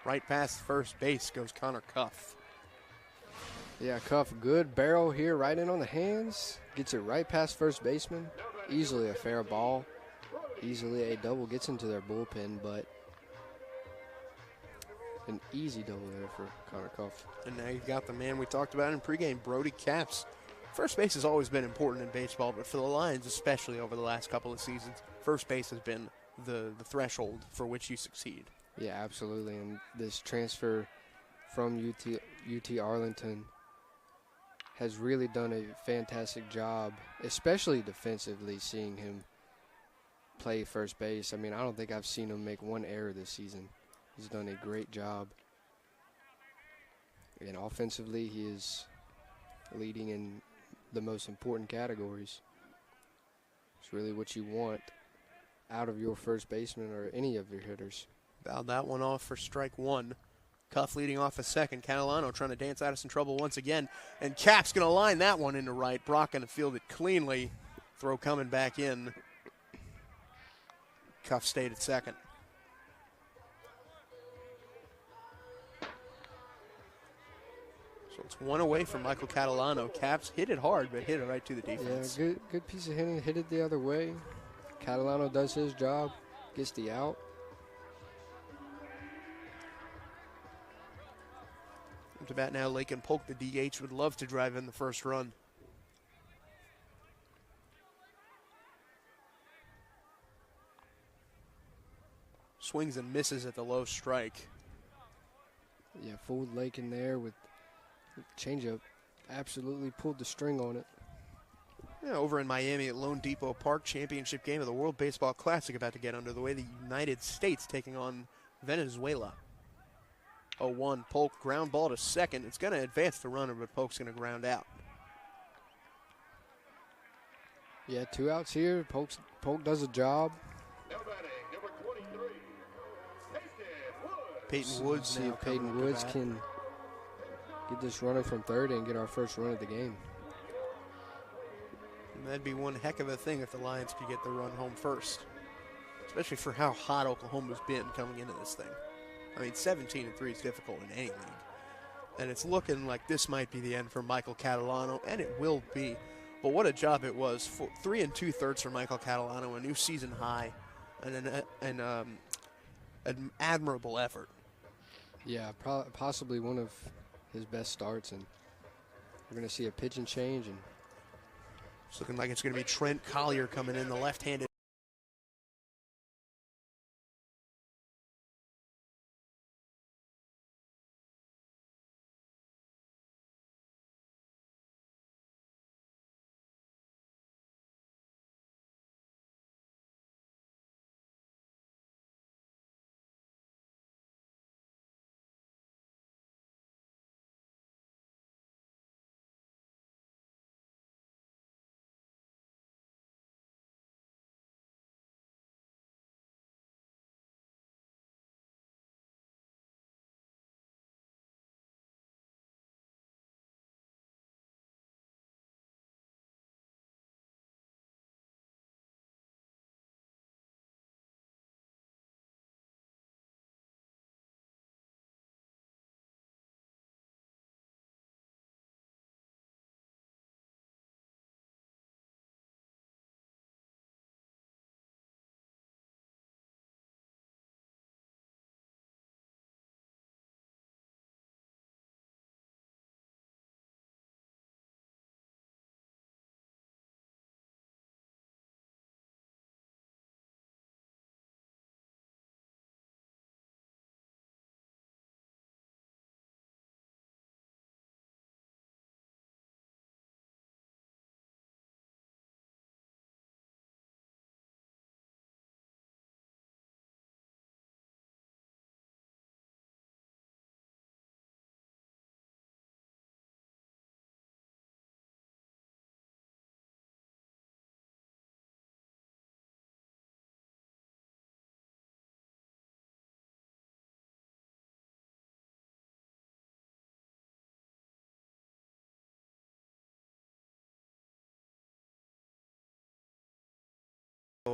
Right past first base goes Connor Cuff. Yeah, Cuff, good barrel here, right in on the hands. Gets it right past first baseman. Easily a fair ball. Easily a double. Gets into their bullpen, but an easy double there for Connor Cuff. And now you've got the man we talked about in pregame, Brody Capps. First base has always been important in baseball, but for the Lions, especially over the last couple of seasons, first base has been the threshold for which you succeed. Yeah, absolutely. And this transfer from UT Arlington has really done a fantastic job, especially defensively, seeing him play first base. I mean, I don't think I've seen him make one error this season. He's done a great job. And offensively, he is leading in the most important categories. It's really what you want out of your first baseman or any of your hitters. Fouled that one off for strike one. Cuff leading off a second. Catalano trying to dance out of some trouble once again. And Cap's going to line that one into right. Brock going to field it cleanly. Throw coming back in. Cuff stayed at second. So it's one away from Michael Catalano. Caps hit it hard, but hit it right to the defense. Yeah, good piece of hitting. Hit it the other way. Catalano does his job, gets the out. To bat now, Lakin Polk, the DH, would love to drive in the first run. Swings and misses at the low strike. Yeah, fooled Lakin there with changeup. Absolutely pulled the string on it. Yeah, over in Miami at Lone Depot Park, championship game of the World Baseball Classic about to get underway. The United States taking on Venezuela. 0-1, Polk ground ball to second. It's going to advance the runner, but Polk's going to ground out. Yeah, 2 outs here. Polk does a job. Now batting, number 23, Peyton Woods See now if Peyton coming up to Woods bat. can get this runner from third and get our first run of the game. And that'd be one heck of a thing if the Lions could get the run home first, especially for how hot Oklahoma's been coming into this thing. I mean, 17-3 is difficult in any league. And it's looking like this might be the end for Michael Catalano, and it will be. But what a job it was. 3 2/3 for Michael Catalano, a new season high, and an admirable effort. Yeah, possibly one of his best starts, and we're going to see a pitch and change. And It's looking like it's going to be Trent Collier coming in, the left-handed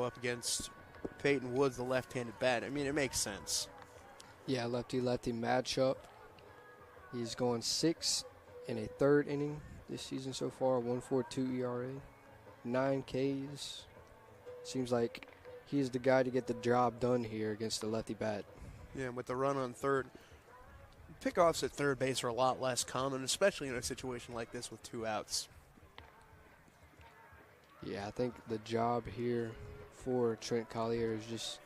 up against Peyton Woods, the left-handed bat. I mean, it makes sense. Yeah, lefty-lefty matchup. He's going 6 in a third inning this season so far, 1.42 ERA, 9 Ks. Seems like he's the guy to get the job done here against the lefty bat. Yeah, and with the run on third, pickoffs at third base are a lot less common, especially in a situation like this with 2 outs. Yeah, I think the job here for Trent Collier is just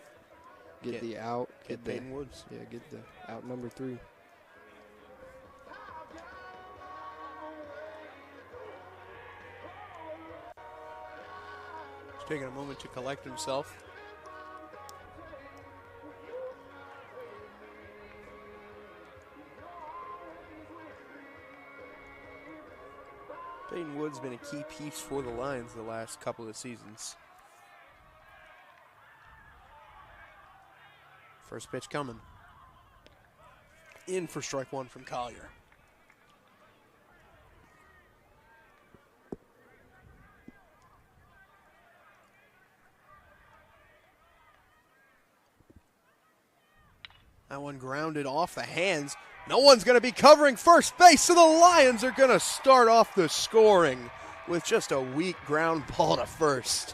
get the out. Get Peyton Woods. Yeah, get the out number 3. He's taking a moment to collect himself. Peyton Woods has been a key piece for the Lions the last couple of seasons. First pitch coming. In for strike 1 from Collier. That one grounded off the hands. No one's going to be covering first base, so the Lions are going to start off the scoring with just a weak ground ball to first.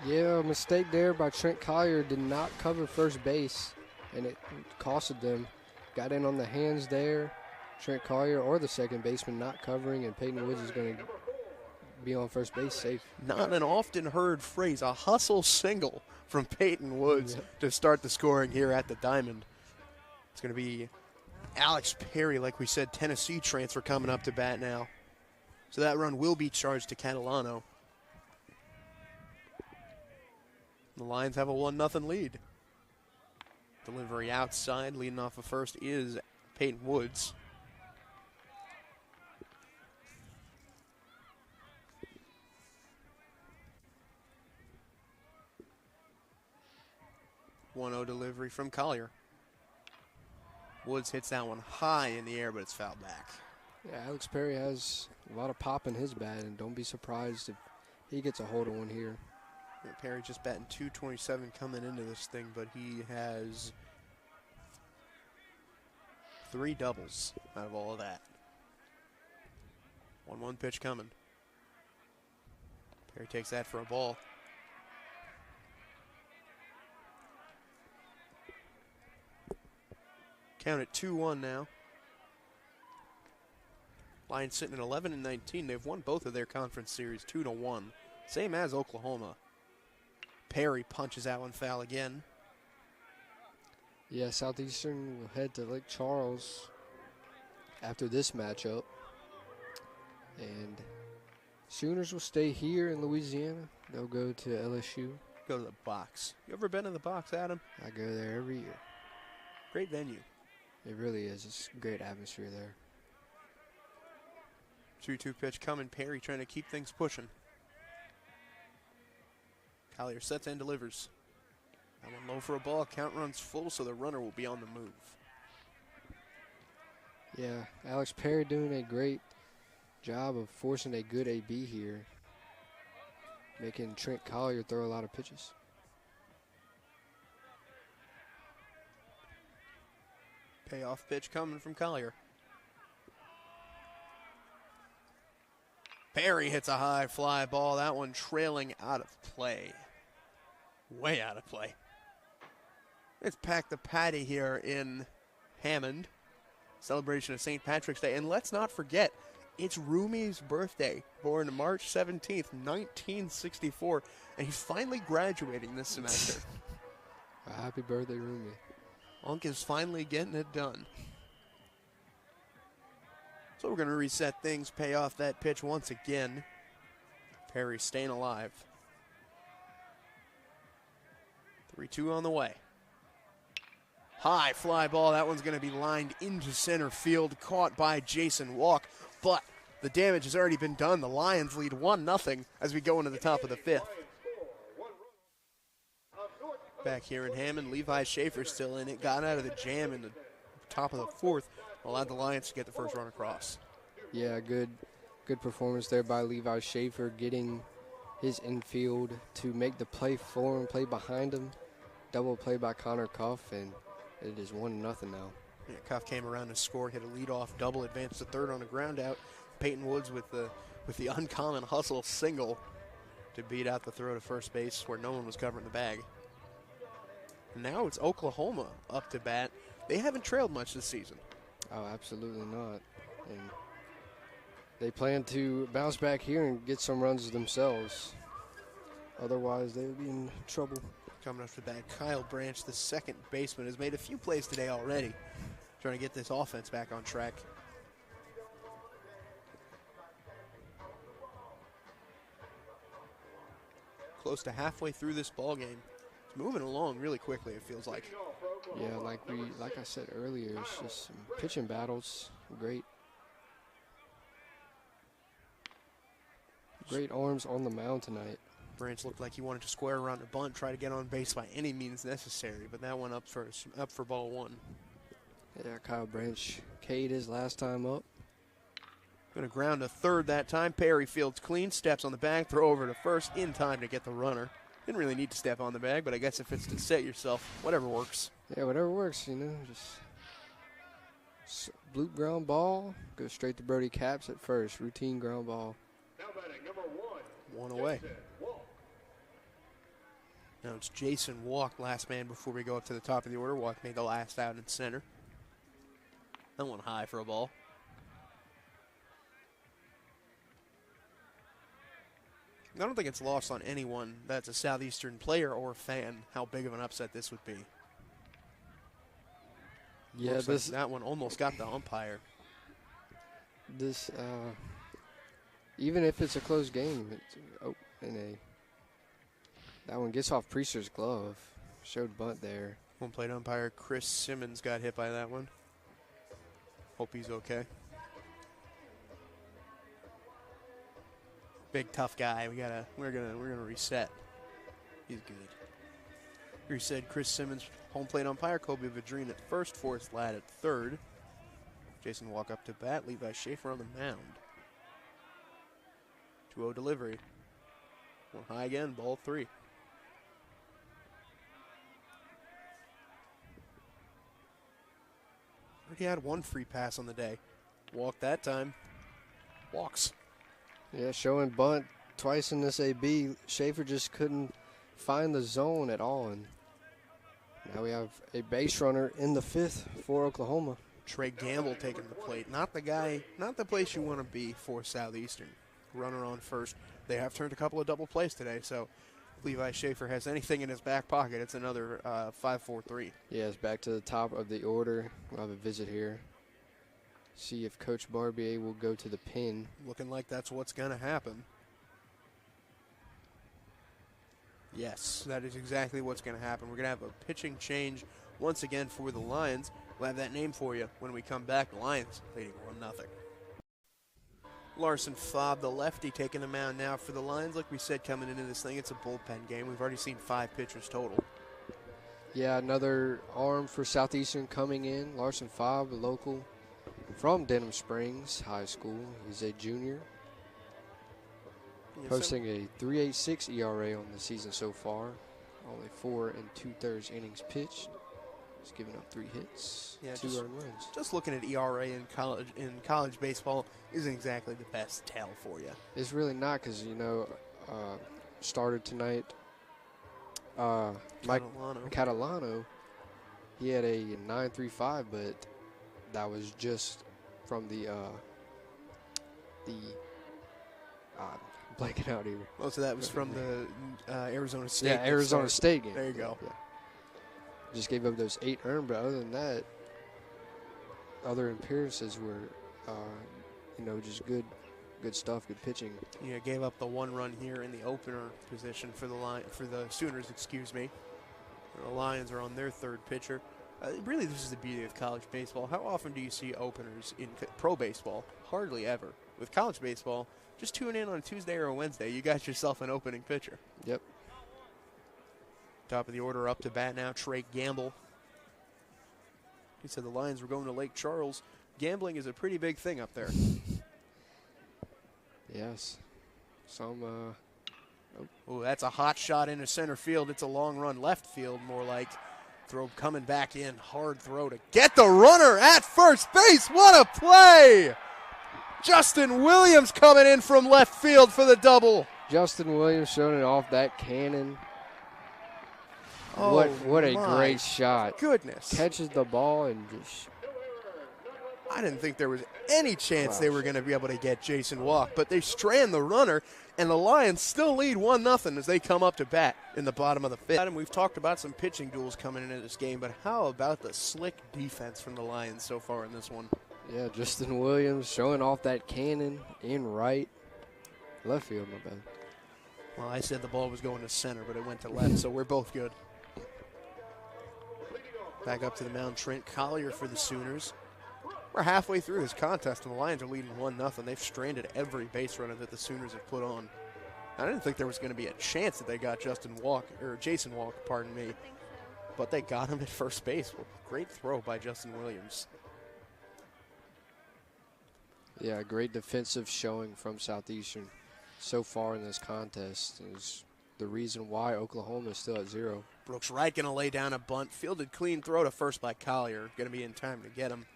Yeah, a mistake there by Trent Collier. Did not cover first base, and it costed them. Got in on the hands there. Trent Collier or the second baseman not covering, and Peyton Woods is going to be on first base safe. Not an often heard phrase, a hustle single from Peyton Woods to start the scoring here at the Diamond. It's going to be Alex Perry, like we said, Tennessee transfer coming up to bat now. So that run will be charged to Catalano. The Lions have a 1-0 lead. Delivery outside, leading off of first is Peyton Woods. .1-0 delivery from Collier. Woods hits that one high in the air, but it's fouled back. Yeah, Alex Perry has a lot of pop in his bat, and don't be surprised if he gets a hold of one here. Yeah, Perry just batting .227 coming into this thing, but he has 3 doubles out of all of that. 1-1 pitch coming. Perry takes that for a ball. Count at 2-1 now. Lions sitting at 11-19. They've won both of their conference series 2-1. Same as Oklahoma. Perry punches that one foul again. Yeah, Southeastern will head to Lake Charles after this matchup. And Sooners will stay here in Louisiana. They'll go to LSU. Go to the box. You ever been to the box, Adam? I go there every year. Great venue. It really is. It's a great atmosphere there. 2-2 pitch coming. Perry trying to keep things pushing. Collier sets and delivers. That one low for a ball. Count runs full, so the runner will be on the move. Yeah, Alex Perry doing a great job of forcing a good AB here. Making Trent Collier throw a lot of pitches. Payoff pitch coming from Collier. Perry hits a high fly ball. That one trailing out of play. Way out of play. It's Pack the Patty here in Hammond. Celebration of St. Patrick's Day. And let's not forget, it's Rumi's birthday, born March 17th, 1964. And he's finally graduating this semester. Happy birthday, Rumi. Unk is finally getting it done. So we're going to reset things, pay off that pitch once again. Perry staying alive. 3-2 on the way. High fly ball. That one's going to be lined into center field, caught by Jason Walk. But the damage has already been done. The Lions lead 1-0 as we go into the top of the 5th. Back here in Hammond, Levi Schaefer still in it. Got out of the jam in the top of the 4th. Allowed the Lions to get the first run across. Yeah, good performance there by Levi Schaefer, getting his infield to make the play for him, play behind him. Double play by Connor Cuff, and it is 1-0 now. Yeah, Cuff came around to score, hit a leadoff double, advanced to third on a ground out. Peyton Woods with the uncommon hustle single to beat out the throw to first base where no one was covering the bag. And now it's Oklahoma up to bat. They haven't trailed much this season. Oh, absolutely not. And they plan to bounce back here and get some runs themselves. Otherwise, they would be in trouble. Coming up to the bat, Kyle Branch, the second baseman, has made a few plays today already, trying to get this offense back on track. Close to halfway through this ball game. It's moving along really quickly, it feels like. Yeah, like I said earlier, it's just some pitching battles. Great arms on the mound tonight. Branch looked like he wanted to square around the bunt, try to get on base by any means necessary, but that one up for ball one. Yeah, Kyle Branch K'd his last time up. Going to ground to third that time. Perry fields clean, steps on the bag, throw over to first in time to get the runner. Didn't really need to step on the bag, but I guess if it's to set yourself, whatever works. Yeah, whatever works, just bloop ground ball, go straight to Brody Capps at first, routine ground ball. Now batting number one. One away. Jason Walk. Now it's Jason Walk, last man before we go up to the top of the order. Walk made the last out in center. That one high for a ball. I don't think it's lost on anyone that's a Southeastern player or fan how big of an upset this would be. Yeah, Looks like that one almost got the umpire. Even if it's a close game, that one gets off Priester's glove. Showed bunt there. Home plate umpire Chris Simmons got hit by that one. Hope he's okay. Big tough guy. We're gonna reset. He's good. Reset Chris Simmons, home plate umpire Kobe Vadrine at first, Forrest Ladd at third. Jason Walk up to bat, Levi Schaefer on the mound. 2-0 delivery. One high again, ball three. Already had one free pass on the day. Walk that time. Walks. Yeah, showing bunt twice in this AB. Schaefer just couldn't find the zone at all. And now we have a base runner in the fifth for Oklahoma. Trey Gamble taking the plate. Not the place you want to be for Southeastern. Runner on first. They have turned a couple of double plays today, so if Levi Schaefer has anything in his back pocket, it's another 5-4-3. Yeah, it's back to the top of the order. We'll have a visit here. See if Coach Barbier will go to the pin. Looking like that's what's going to happen. Yes, that is exactly what's going to happen. We're going to have a pitching change once again for the Lions. We'll have that name for you when we come back. The Lions leading 1-0. Larson Fobb, the lefty, taking the mound now for the Lions. Like we said, coming into this thing, it's a bullpen game. We've already seen 5 pitchers total. Yeah, another arm for Southeastern coming in. Larson Fobb, a local from Denham Springs High School. He's a junior. Yes, Posting a 3.86 ERA on the season so far. Only 4 2/3 innings pitched. He's given up 3 hits, 2 earned runs. Just looking at ERA in college baseball isn't exactly the best tell for you. It's really not because, started tonight. Mike Catalano, he had a 9.35, but that was just from the blanking out here. Most of that was from the Arizona State. Yeah, Arizona State game. There you go. Yeah. Just gave up those 8 earned, but other than that, other appearances were, just good stuff, good pitching. Yeah, gave up the 1 run here in the opener position for the Sooners. Excuse me. The Lions are on their 3rd pitcher. Really, this is the beauty of college baseball. How often do you see openers in pro baseball? Hardly ever. With college baseball, just tune in on a Tuesday or a Wednesday. You got yourself an opening pitcher. Yep. Top of the order up to bat now, Trey Gamble. He said the Lions were going to Lake Charles. Gambling is a pretty big thing up there. Yes. Some Oh, that's a hot shot into center field. It's a long run left field, more like. Throw coming back in. Hard throw to get the runner at first base. What a play! Justin Williams coming in from left field for the double. Justin Williams showing it off that cannon. Oh, what a my great shot. Goodness. Catches the ball and just. I didn't think there was any chance they were going to be able to get Jason Walk, but they strand the runner, and the Lions still lead 1-0 as they come up to bat in the bottom of the fifth. And we've talked about some pitching duels coming into this game, but how about the slick defense from the Lions so far in this one? Yeah, Justin Williams showing off that cannon in right. Left field, my bad. Well, I said the ball was going to center, but it went to left, so we're both good. Back up to the mound, Trent Collier for the Sooners. We're halfway through this contest, and the Lions are leading 1-0. They've stranded every base runner that the Sooners have put on. I didn't think there was going to be a chance that they got Jason Walk, pardon me. But they got him at first base. Well, great throw by Justin Williams. Yeah, great defensive showing from Southeastern so far in this contest is the reason why Oklahoma is still at 0. Brooks Wright going to lay down a bunt. Fielded clean throw to first by Collier. Going to be in time to get him.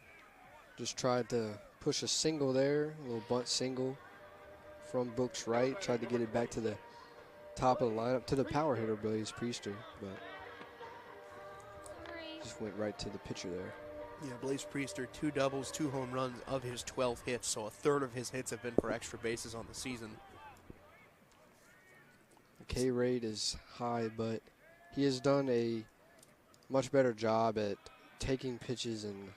Just tried to push a single there, a little bunt single from Brooks Wright. Tried to get it back to the top of the lineup, to the power hitter, Blaze Priester, but just went right to the pitcher there. Yeah, Blaze Priester, 2 doubles, 2 home runs of his 12 hits, so a third of his hits have been for extra bases on the season. The K rate is high, but he has done a much better job at taking pitches and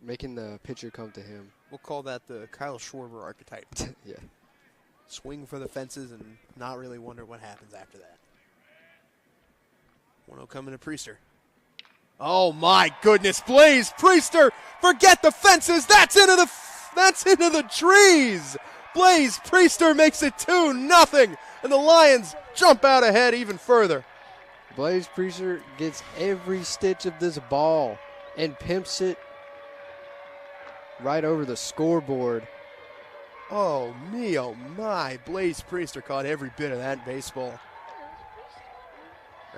making the pitcher come to him. We'll call that the Kyle Schwarber archetype. Yeah. Swing for the fences and not really wonder what happens after that. 1-0 coming to Priester. Oh my goodness, Blaze Priester! Forget the fences. That's into the trees. Blaze Priester makes it 2-0, and the Lions jump out ahead even further. Blaze Priester gets every stitch of this ball and pimps it right over the scoreboard. Oh me, oh my! Blaze Priester caught every bit of that baseball.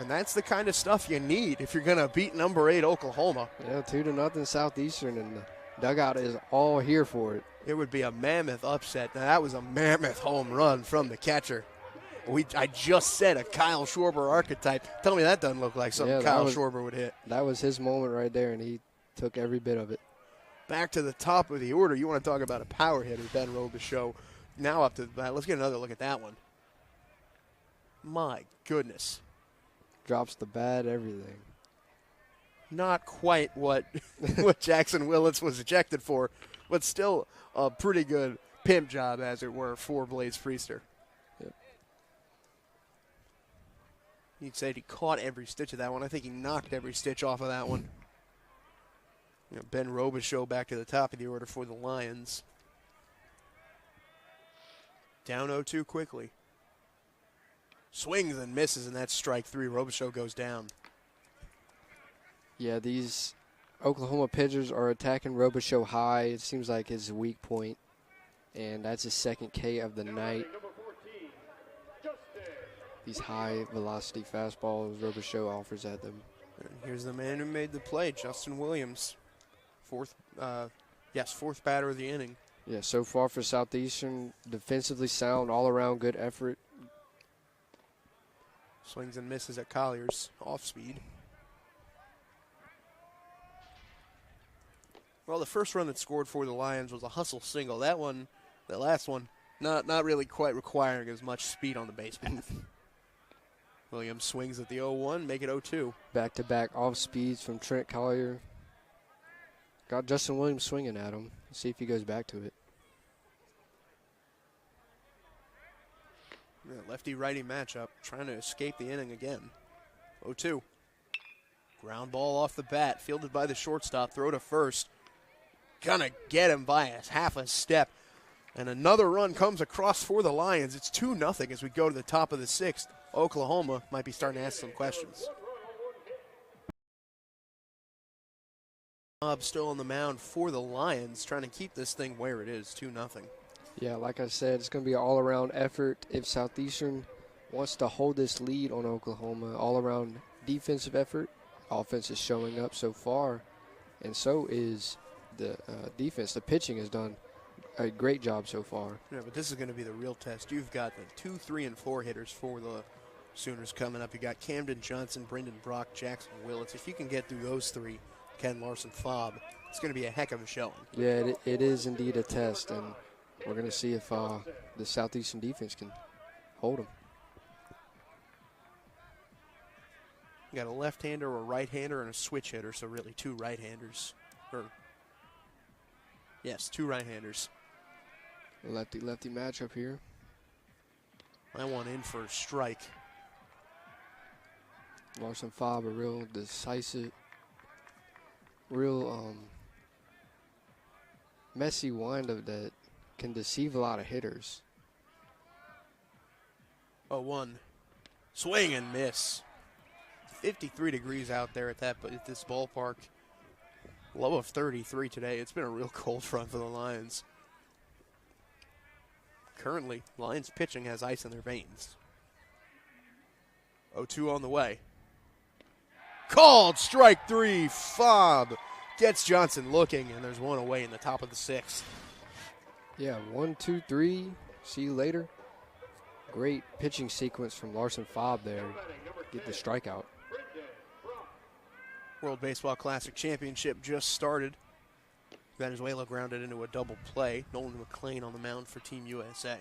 And that's the kind of stuff you need if you're going to beat number 8 Oklahoma. Yeah, 2-0 Southeastern, and the dugout is all here for it. It would be a mammoth upset. Now, that was a mammoth home run from the catcher. I just said a Kyle Schwarber archetype. Tell me that doesn't look like something Kyle Schwarber would hit. That was his moment right there, and he took every bit of it. Back to the top of the order. You want to talk about a power hitter, Ben Robichaux. Now up to the bat. Let's get another look at that one. My goodness. Drops the bat, everything. Not quite what Jackson Willits was ejected for, but still a pretty good pimp job, as it were, for Blaze Priester. Yep. You'd say he caught every stitch of that one. I think he knocked every stitch off of that one. You know, Ben Robichaux back to the top of the order for the Lions. Down 0-2 quickly. Swings and misses, and that's strike 3. Robichaux goes down. Yeah, these Oklahoma pitchers are attacking Robichaux high. It seems like his weak point, and that's his second K of the night. These high-velocity fastballs Robichaux offers at them. And here's the man who made the play, Justin Williams. Fourth batter of the inning. Yeah, so far for Southeastern, defensively sound, all-around good effort. Swings and misses at Collier's off speed. Well, the first run that scored for the Lions was a hustle single. That last one, not really quite requiring as much speed on the base path. Williams swings at the 0-1, make it 0-2. Back-to-back off speeds from Trent Collier. Got Justin Williams swinging at him. See if he goes back to it. Yeah, lefty-righty matchup, trying to escape the inning again. 0-2. Ground ball off the bat, fielded by the shortstop, throw to first. Gonna get him by half a step. And another run comes across for the Lions. It's 2-0 as we go to the top of the 6th. Oklahoma might be starting to ask some questions. Bob still on the mound for the Lions, trying to keep this thing where it is, 2-0. Yeah, like I said, it's going to be an all-around effort if Southeastern wants to hold this lead on Oklahoma. All-around defensive effort. Offense is showing up so far, and so is the defense. The pitching has done a great job so far. Yeah, but this is going to be the real test. You've got the 2, 3, and 4 hitters for the Sooners coming up. You got Camden Johnson, Brendan Brock, Jackson Willits. If you can get through those 3, Ken Larson Fobb, it's going to be a heck of a showing. Yeah, it is indeed a test, and we're going to see if the Southeastern defense can hold them. You got a left-hander, a right-hander, and a switch hitter, so really 2 right-handers. Yes, 2 right-handers. Lefty-lefty matchup here. I want in for a strike. Larson Fobb, a real decisive, real messy windup that can deceive a lot of hitters. 0-1. Swing and miss. 53 degrees out there at this ballpark. Low of 33 today. It's been a real cold front for the Lions. Currently, Lions pitching has ice in their veins. 0-2 on the way. Called strike 3. Fobb gets Johnson looking, and there's 1 away in the top of the 6th. Yeah, 1, 2, 3. See you later. Great pitching sequence from Larson Fobb there. Get the strikeout. World Baseball Classic Championship just started. Venezuela grounded into a double play. Nolan McClain on the mound for Team USA.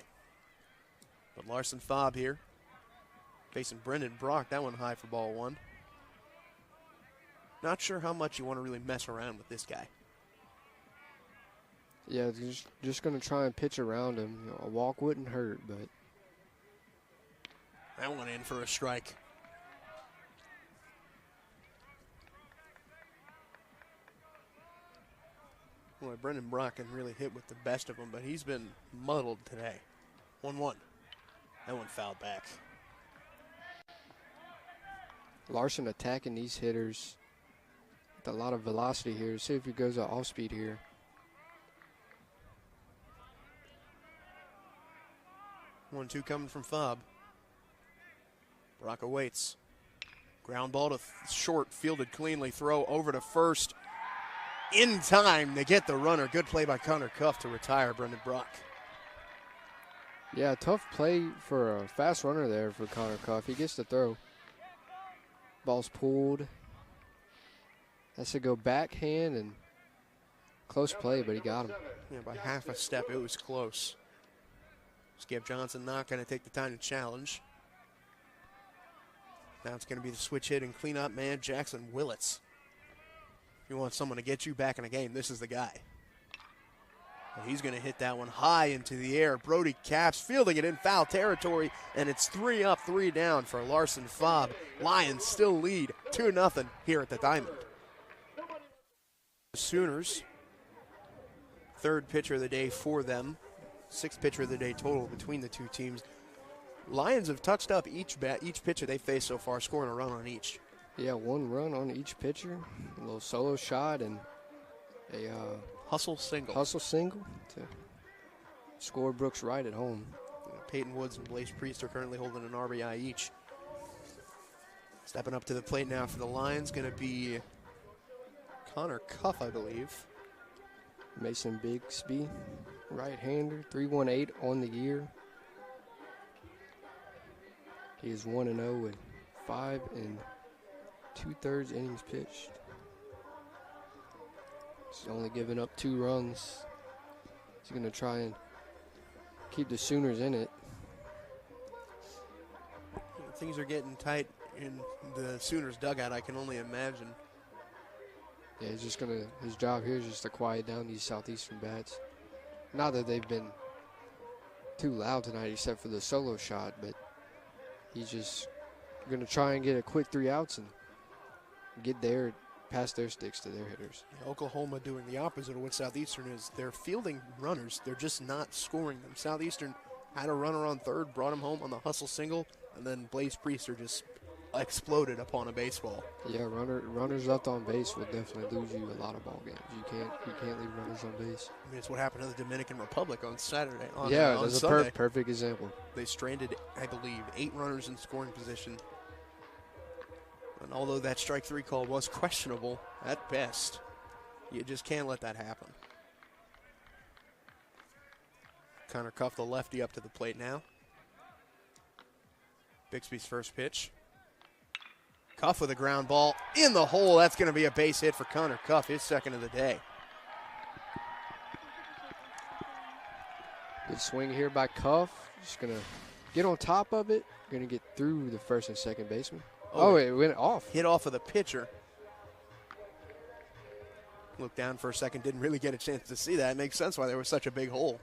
But Larson Fobb here, facing Brendan Brock. That one high for ball 1. Not sure how much you want to really mess around with this guy. Yeah, just going to try and pitch around him. You know, a walk wouldn't hurt, but. That one in for a strike. Boy, Brendan Brock can really hit with the best of them, but he's been muddled today. 1-1. That one fouled back. Larson attacking these hitters with a lot of velocity here. See if he goes off speed here. 1-2 coming from Fobb. Brock awaits. Ground ball to short, fielded cleanly. Throw over to first. In time to get the runner. Good play by Connor Cuff to retire Brendan Brock. Yeah, tough play for a fast runner there for Connor Cuff. He gets the throw. Ball's pulled. Has to go backhand and close play, but he got him. Yeah, by half a step, it was close. Skip Johnson not going to take the time to challenge. Now it's going to be the switch hit and cleanup man, Jackson Willits. If you want someone to get you back in a game, this is the guy. Well, he's going to hit that one high into the air. Brody Capps fielding it in foul territory, and it's 3 up, 3 down for Larson Fobb. Lions still lead 2-0 here at the Diamond. The Sooners, 3rd pitcher of the day for them. 6th pitcher of the day total between the 2 teams. Lions have touched up each pitcher they faced so far, scoring a run on each. Yeah, 1 run on each pitcher. A little solo shot and a hustle single. To score Brooks Wright at home. Peyton Woods and Blaze Priest are currently holding an RBI each. Stepping up to the plate now for the Lions, going to be Connor Cuff, I believe. Mason Bigsby, right-hander, 3.18 on the year. He is 1-0 with 5 2/3 innings pitched. He's only given up 2 runs. He's going to try and keep the Sooners in it. Things are getting tight in the Sooners dugout, I can only imagine. Yeah, he's just going to, his job here is just to quiet down these Southeastern bats. Not that they've been too loud tonight except for the solo shot, but he's just going to try and get a quick 3 outs and get there, pass their sticks to their hitters. Oklahoma doing the opposite of what Southeastern is. They're fielding runners. They're just not scoring them. Southeastern had a runner on third, brought him home on the hustle single, and then Blaze Priest are just exploded upon a baseball. Yeah, runners left on base will definitely lose you a lot of ball games. You can't leave runners on base. I mean, it's what happened to the Dominican Republic on Saturday. On That's Sunday. a perfect example. They stranded, I believe, 8 runners in scoring position. And although that strike 3 call was questionable at best, you just can't let that happen. Connor Cuff, the lefty, up to the plate now. Bixby's first pitch. Cuff with a ground ball in the hole. That's going to be a base hit for Connor Cuff, his second of the day. Good swing here by Cuff. Just going to get on top of it. Going to get through the first and second baseman. Oh, it went off. Hit off of the pitcher. Looked down for a second, didn't really get a chance to see that. It makes sense why there was such a big hole.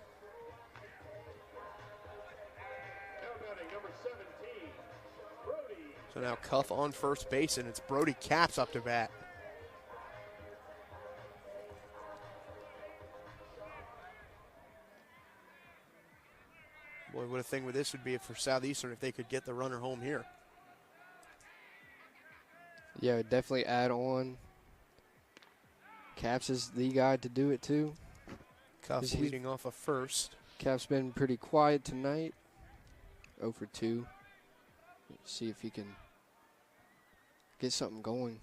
So now Cuff on first base, and it's Brody Capps up to bat. Boy, what a thing with this would be for Southeastern if they could get the runner home here. Yeah, definitely add on. Capps is the guy to do it too. Cuff leading off of first. Capps been pretty quiet tonight. 0 for 2. See if he can get something going.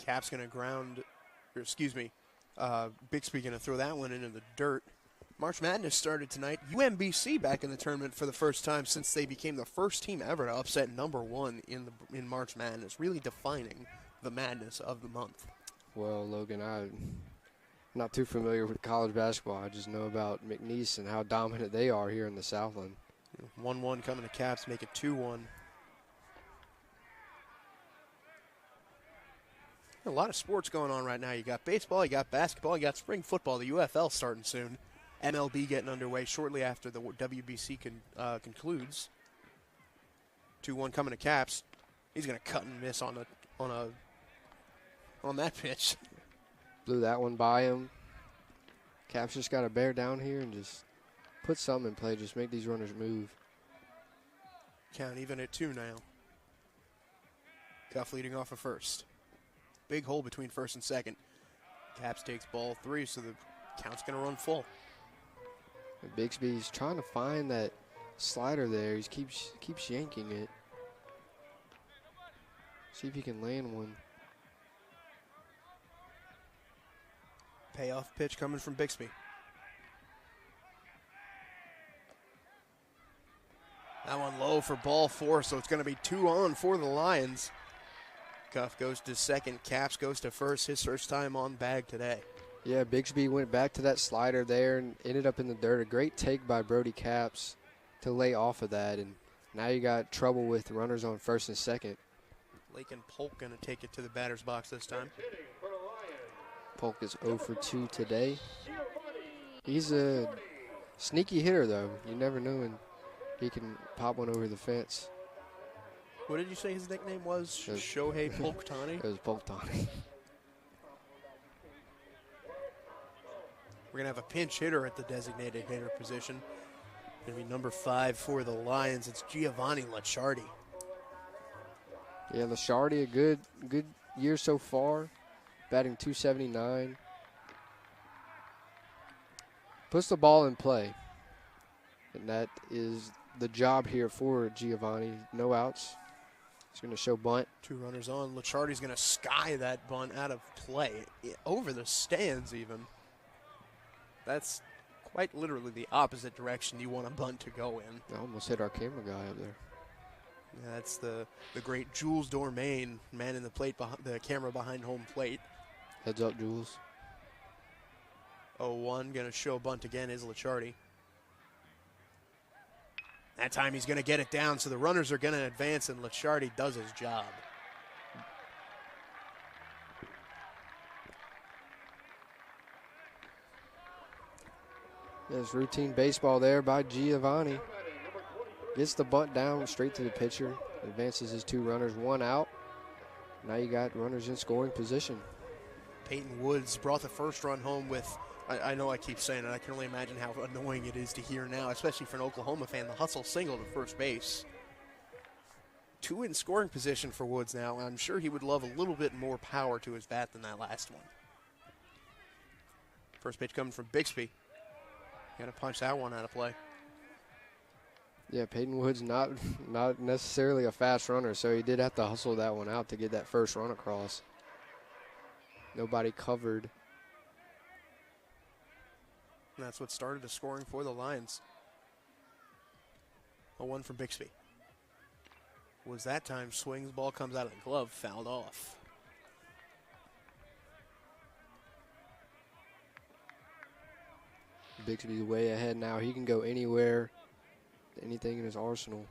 Cap's going to ground, or excuse me, Bixby going to throw that one into the dirt. March Madness started tonight. UMBC back in the tournament for the first time since they became the first team ever to upset number 1 in March Madness, really defining the madness of the month. Well, Logan, I'm not too familiar with college basketball. I just know about McNeese and how dominant they are here in the Southland. 1-1 coming to Caps, make it 2-1. A lot of sports going on right now. You got baseball, you got basketball, you got spring football. The UFL starting soon. MLB getting underway shortly after the WBC concludes. 2-1 coming to Caps. He's going to cut and miss on that pitch. Blew that one by him. Caps just got to bear down here and just put something in play. Just make these runners move. Count even at 2 now. Cuff leading off of first. Big hole between first and second. Caps takes ball 3, so the count's going to run full. And Bixby's trying to find that slider there. He keeps yanking it. See if he can land one. Payoff pitch coming from Bixby. That one low for ball 4, so it's going to be 2 on for the Lions. Cuff goes to second. Caps goes to first. His first time on bag today. Yeah, Bixby went back to that slider there and ended up in the dirt. A great take by Brody Capps to lay off of that. And now you got trouble with runners on first and second. Lake and Polk going to take it to the batter's box this time. Polk is 0 for 2 today. He's a sneaky hitter, though. You never know when he can pop one over the fence. What did you say his nickname was? Shohei Polk-Tani? It was Polk-Tani. We're going to have a pinch hitter at the designated hitter position. Going to be number 5 for the Lions. It's Giovanni Licciardi. Yeah, Licciardi, a good year so far. Batting .279. Puts the ball in play. And that is the job here for Giovanni. No outs. He's going to show bunt. 2 runners on. Licciardi's going to sky that bunt out of play. Over the stands even. That's quite literally the opposite direction you want a bunt to go in. I almost hit our camera guy up there. Yeah, that's the great Jules Dormain, man in the plate, the camera behind home plate. Heads up, Jules. 0-1, going to show bunt again is Licciardi. That time he's going to get it down, so the runners are going to advance, and Licciardi does his job. There's routine baseball there by Giovanni. Gets the bunt down straight to the pitcher. Advances his 2 runners, 1 out. Now you got runners in scoring position. Peyton Woods brought the first run home with I know I keep saying it. I can only imagine how annoying it is to hear now, especially for an Oklahoma fan. The hustle single to first base. 2 in scoring position for Woods now. I'm sure he would love a little bit more power to his bat than that last one. First pitch coming from Bixby. Got to punch that one out of play. Yeah, Peyton Woods not necessarily a fast runner, so he did have to hustle that one out to get that first run across. Nobody covered. And that's what started the scoring for the Lions. A 1 from Bixby. Was that time swings, ball comes out of the glove, fouled off. Bixby's way ahead now. He can go anywhere, anything in his arsenal.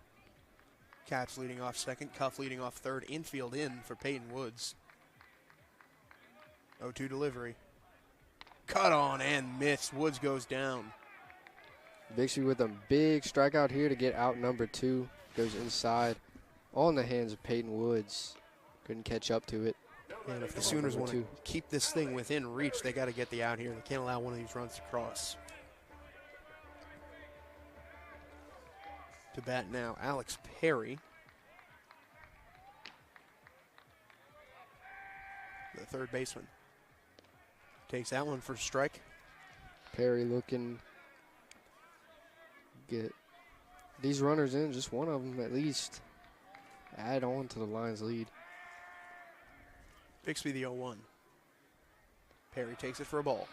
Caps leading off second, Cuff leading off third, infield in for Peyton Woods. 0-2 delivery. Cut on and missed. Woods goes down. Bixby with a big strikeout here to get out number 2. Goes inside. All in the hands of Peyton Woods. Couldn't catch up to it. And if the Sooners want to keep this thing within reach, they got to get the out here. They can't allow one of these runs to cross. To bat now, Alex Perry. The third baseman. Takes that one for strike. Perry looking get these runners in, just one of them at least. Add on to the Lions' lead. Bixby the 0-1. Perry takes it for a ball.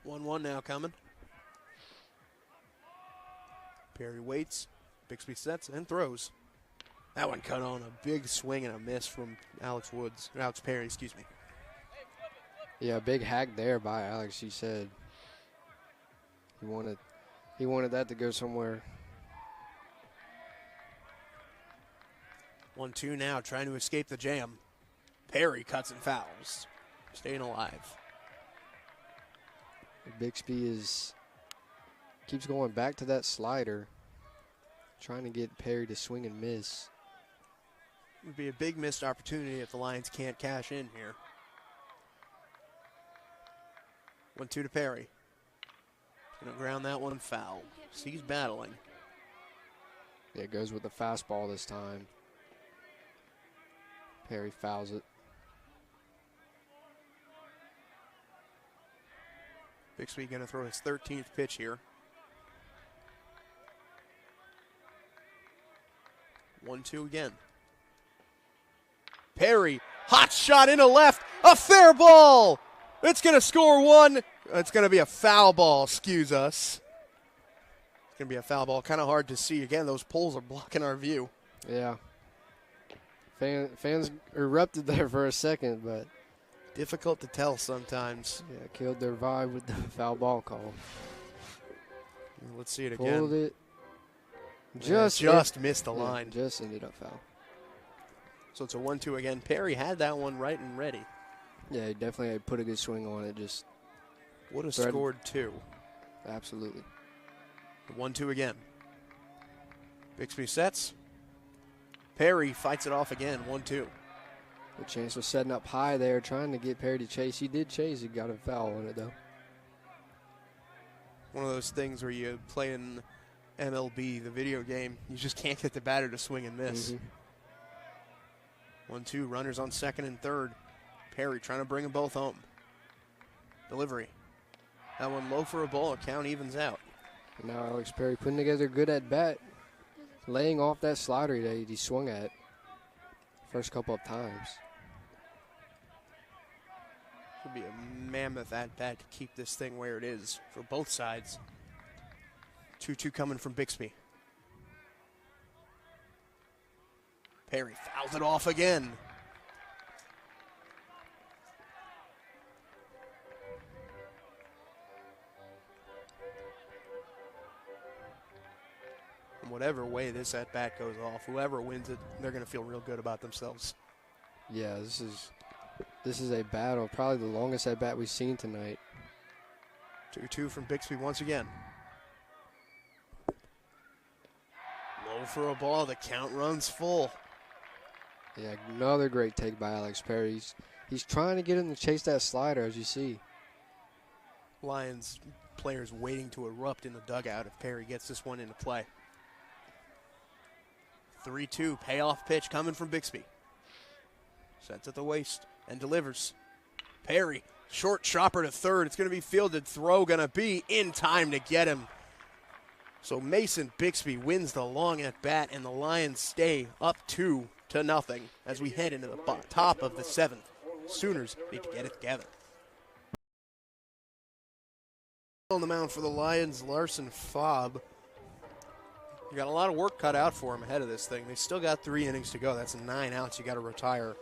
One now coming. Perry waits. Bixby sets and throws. That one cut on a big swing and a miss from Alex Perry, excuse me. Yeah, big hack there by Alex. He said he wanted that to go somewhere. 1-2 now, trying to escape the jam. Perry cuts and fouls, staying alive. Bixby keeps going back to that slider, trying to get Perry to swing and miss. It would be a big missed opportunity if the Lions can't cash in here. 1-2 to Perry. Gonna ground that one foul. So he's battling. Yeah, it goes with the fastball this time. Perry fouls it. Bixby gonna throw his 13th pitch here. 1-2 again. Perry, hot shot into left, a fair ball. It's going to score 1. It's going to be a foul ball, excuse us. It's going to be a foul ball, kind of hard to see. Again, those poles are blocking our view. Yeah. Fans erupted there for a second, but difficult to tell sometimes. Yeah, killed their vibe with the foul ball call. Let's see it again. Pulled it. Just missed the line. Just ended up foul. So it's a 1-2 again. Perry had that one right and ready. Yeah, he definitely had put a good swing on it. Just would have scored 2. Absolutely. 1-2 again. Bixby sets. Perry fights it off again. 1-2. The chance was setting up high there, trying to get Perry to chase. He did chase. He got a foul on it, though. One of those things where you play in MLB, the video game, you just can't get the batter to swing and miss. 1-2, runners on second and third. Perry trying to bring them both home. Delivery. That one low for a ball. Count evens out. And now Alex Perry putting together a good at bat, laying off that slider that he swung at first couple of times. Should be a mammoth at bat to keep this thing where it is for both sides. 2-2 coming from Bixby. Perry fouls it off again. And whatever way this at bat goes off, whoever wins it, they're going to feel real good about themselves. Yeah, this is a battle, probably the longest at bat we've seen tonight. 2-2 from Bixby once again. Low for a ball. The count runs full. Yeah, another great take by Alex Perry. He's trying to get him to chase that slider, as you see. Lions players waiting to erupt in the dugout if Perry gets this one into play. 3-2, payoff pitch coming from Bixby. Sets at the waist and delivers. Perry, short chopper to third. It's going to be fielded. Throw going to be in time to get him. So Mason Bixby wins the long at bat, and the Lions stay up 2-0 as we head into the top of the 7th. Sooners need to get it together. On the mound for the Lions, Larson Fobb. You got a lot of work cut out for him ahead of this thing. They still got 3 innings to go. That's 9 outs. You got to retire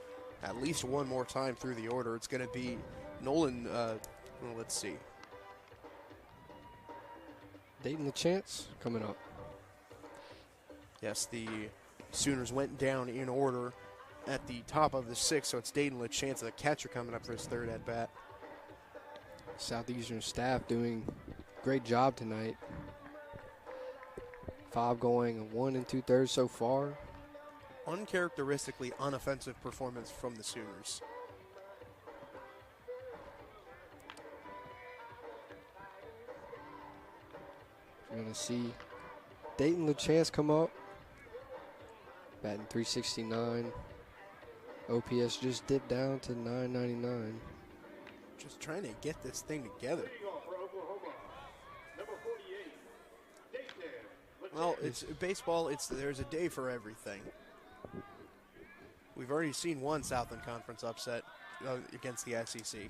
at least one more time through the order. It's going to be Nolan. Let's see. Dayton LaChance coming up. Yes, the Sooners went down in order at the top of the 6th, so it's Dayton LaChance, the catcher, coming up for his 3rd at bat. Southeastern staff doing a great job tonight. Fobb going 1 2/3 so far. Uncharacteristically unoffensive performance from the Sooners. You're going to see Dayton LaChance come up. Batting .369. OPS just dipped down to .999. Just trying to get this thing together. Well, it's baseball. There's a day for everything. We've already seen one Southland Conference upset against the SEC,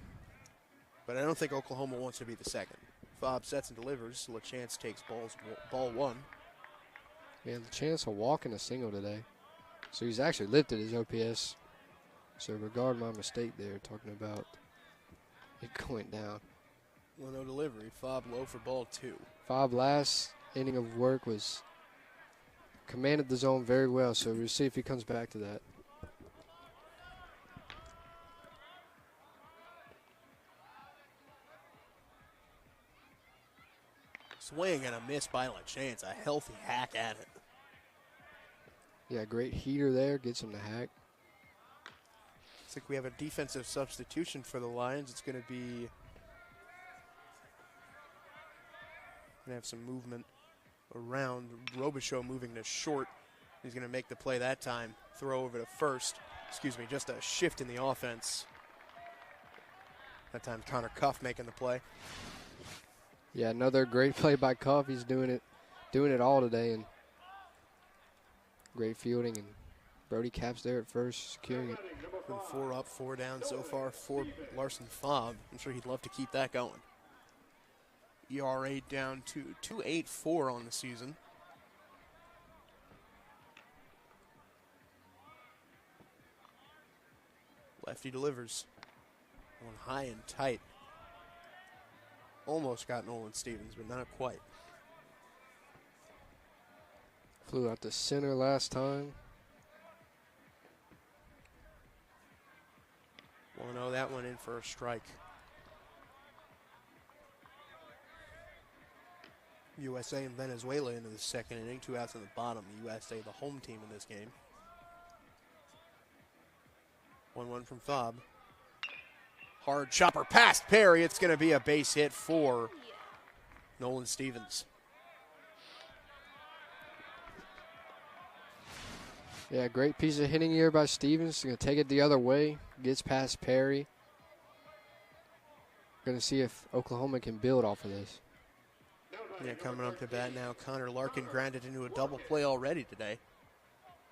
but I don't think Oklahoma wants to be the second. Fobb sets and delivers. LaChance takes ball 1. Yeah, LaChance a walk and a single today, so he's actually lifted his OPS. So regard my mistake there, talking about it going down. 1-0 delivery. Fobb low for ball 2. Fobb last inning of work commanded the zone very well, so we'll see if he comes back to that. Swing and a miss by LaChance. A healthy hack at it. Yeah, great heater there. Gets him to hack. Looks like we have a defensive substitution for the Lions. It's going to be... Going to have some movement around. Robichaux moving to short. He's going to make the play that time. Throw over to first. Excuse me, just a shift in the offense. That time Connor Cuff making the play. Yeah, another great play by Cuff. He's doing it all today, and great fielding, and Brody Capps there at first, securing it. Been 4 up, 4 down so far for Larson Fobb. I'm sure he'd love to keep that going. ERA down to 2.84 on the season. Lefty delivers. Going high and tight. Almost got Nolan Stevens, but not quite. Flew out to center last time. 1-0, that one in for a strike. USA and Venezuela into the 2nd inning. 2 outs in the bottom. The USA, the home team in this game. 1-1 from Fobb. Hard chopper past Perry. It's going to be a base hit for Nolan Stevens. Yeah, great piece of hitting here by Stevens. Going to take it the other way. Gets past Perry. Going to see if Oklahoma can build off of this. Yeah, coming up to bat now. Connor Larkin grounded into a double play already today.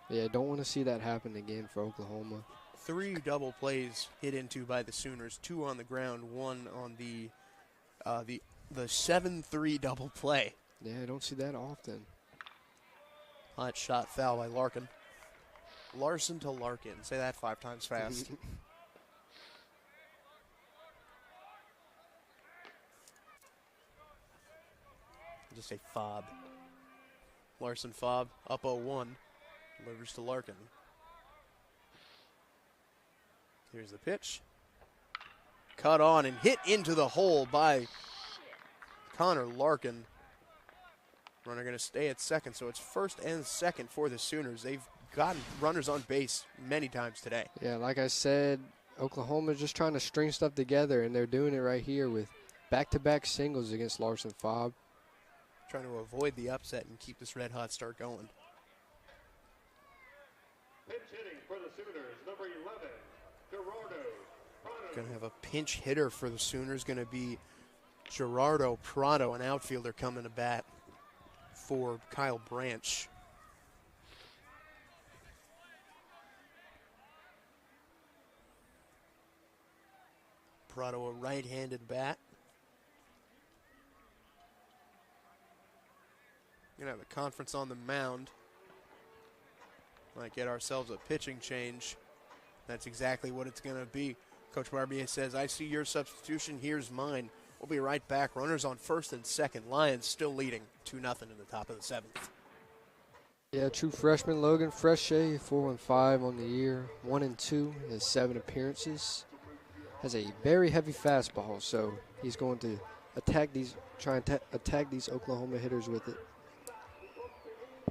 Yeah, don't want to see that happen again for Oklahoma. 3 double plays hit into by the Sooners. 2 on the ground, 1 on the 7-3 double play. Yeah, I don't see that often. Hot shot foul by Larkin. Larson to Larkin. Say that 5 times fast. Just say Fobb. Larson Fobb up 0-1. Delivers to Larkin. Here's the pitch. Cut on and hit into the hole by Connor Larkin. Runner going to stay at second, so it's first and second for the Sooners. They've gotten runners on base many times today. Yeah, like I said, Oklahoma's just trying to string stuff together, and they're doing it right here with back-to-back singles against Larson Fobb. Trying to avoid the upset and keep this red-hot start going. Pinch hitting for the Sooners, number 11, Gerardo Prado. Going to have a pinch hitter for the Sooners. Going to be Gerardo Prado, an outfielder, coming to bat for Kyle Branch. Prado, a right-handed bat. Going to have a conference on the mound. Might get ourselves a pitching change. That's exactly what it's going to be. Coach Barbier says, I see your substitution, here's mine. We'll be right back. Runners on first and second. Lions still leading 2-0 in the top of the seventh. Yeah, true freshman Logan Freshay, 4-5 on the year, 1-2, has 7 appearances. Has a very heavy fastball, so he's going to attack these Oklahoma hitters with it.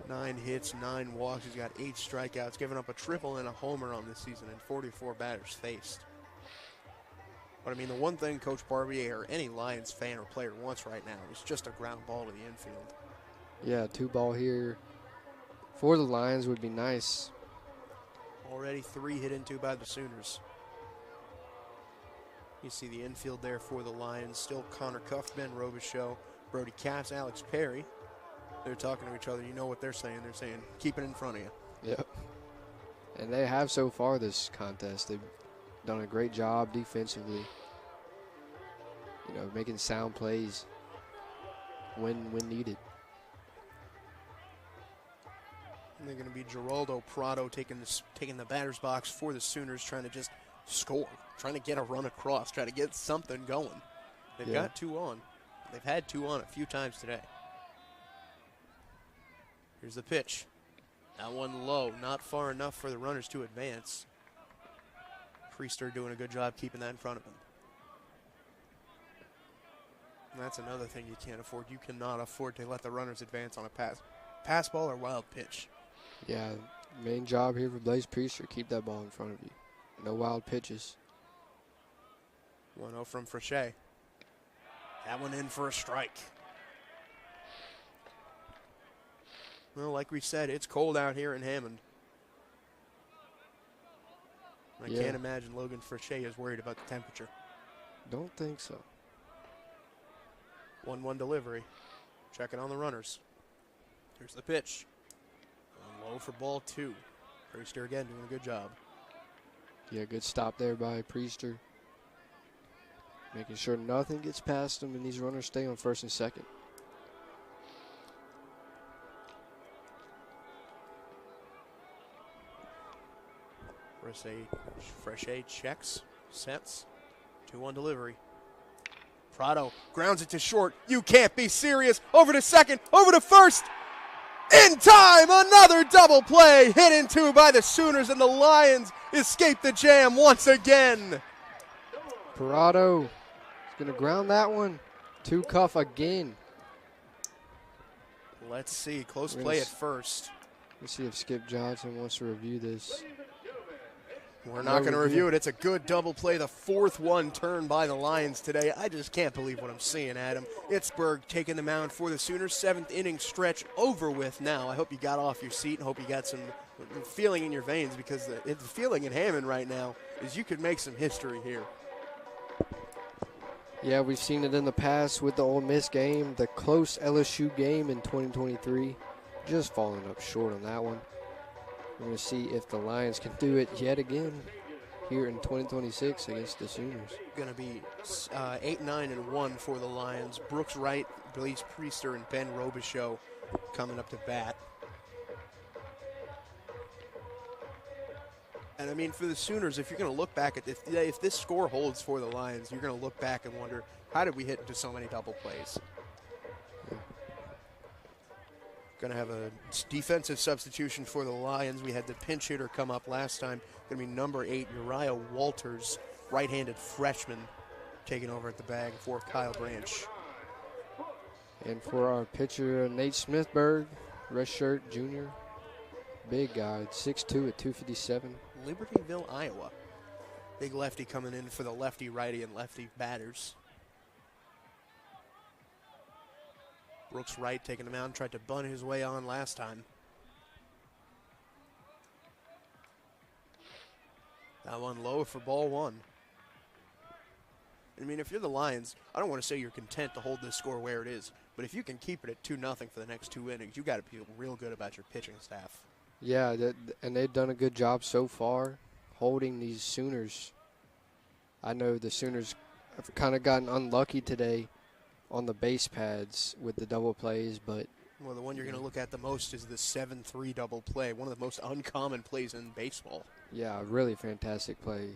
9 hits, 9 walks. He's got 8 strikeouts, giving up a triple and a homer on this season and 44 batters faced. But, I mean, the one thing Coach Barbier or any Lions fan or player wants right now is just a ground ball to the infield. Yeah, 2-ball here for the Lions would be nice. Already 3 hit into by the Sooners. You see the infield there for the Lions. Still Connor Cuff, Ben Robichaux, Brody Katz, Alex Perry. They're talking to each other. You know what they're saying. They're saying, keep it in front of you. Yep. And they have so far this contest. They've done a great job defensively. You know, making sound plays when needed. And they're going to be Geraldo Prado taking the batter's box for the Sooners, trying to just score, trying to get a run across, trying to get something going. They've got 2 on. They've had 2 on a few times today. Here's the pitch. That one low, not far enough for the runners to advance. Priester doing a good job keeping that in front of him. And that's another thing you can't afford. You cannot afford to let the runners advance on a pass ball or wild pitch. Yeah, main job here for Blaze Priester, keep that ball in front of you. No wild pitches. 1-0 from Frechey. That one in for a strike. Well, like we said, it's cold out here in Hammond. I can't imagine Logan Frechey is worried about the temperature. Don't think so. 1-1 delivery. Checking on the runners. Here's the pitch. Low for ball 2. Priester again doing a good job. Yeah, good stop there by Priester. Making sure nothing gets past him and these runners stay on first and second. Frechey checks, sets, 2-1 delivery. Prado grounds it to short. You can't be serious. Over to second, over to first. In time, another double play hit into by the Sooners, and the Lions escape the jam once again. Prado is going to ground that one. 2 cuff again. Let's see, close play at first. Let's see if Skip Johnson wants to review this. We're not going to review it. It's a good double play, the 4th one turned by the Lions today. I just can't believe what I'm seeing, Adam. Itzberg taking the mound for the Sooners. 7th inning stretch over with now. I hope you got off your seat and hope you got some feeling in your veins, because the feeling in Hammond right now is you could make some history here. Yeah, we've seen it in the past with the Ole Miss game, the close LSU game in 2023. Just falling up short on that one. We're going to see if the Lions can do it yet again here in 2026 against the Sooners. Going to be 8-9-1 for the Lions. Brooks Wright, Blaze Priester, and Ben Robichaux coming up to bat. And, I mean, for the Sooners, if you're going to look back at if this score holds for the Lions, you're going to look back and wonder, how did we hit into so many double plays? Going to have a defensive substitution for the Lions. We had the pinch hitter come up last time. Going to be number 8, Uriah Walters, right-handed freshman, taking over at the bag for Kyle Branch. And for our pitcher, Nate Smithberg, red shirt, junior. Big guy, 6'2" at 257. Libertyville, Iowa. Big lefty coming in for the lefty, righty, and lefty batters. Brooks Wright taking him out and tried to bunt his way on last time. That one low for ball one. I mean, if you're the Lions, I don't want to say you're content to hold this score where it is, but if you can keep it at 2-0 for the next 2 innings, you got to feel real good about your pitching staff. Yeah, and they've done a good job so far holding these Sooners. I know the Sooners have kind of gotten unlucky today on the base pads with the double plays, but well, the one you're going to look at the most is the 7-3 double play, one of the most uncommon plays in baseball. Yeah, a really fantastic play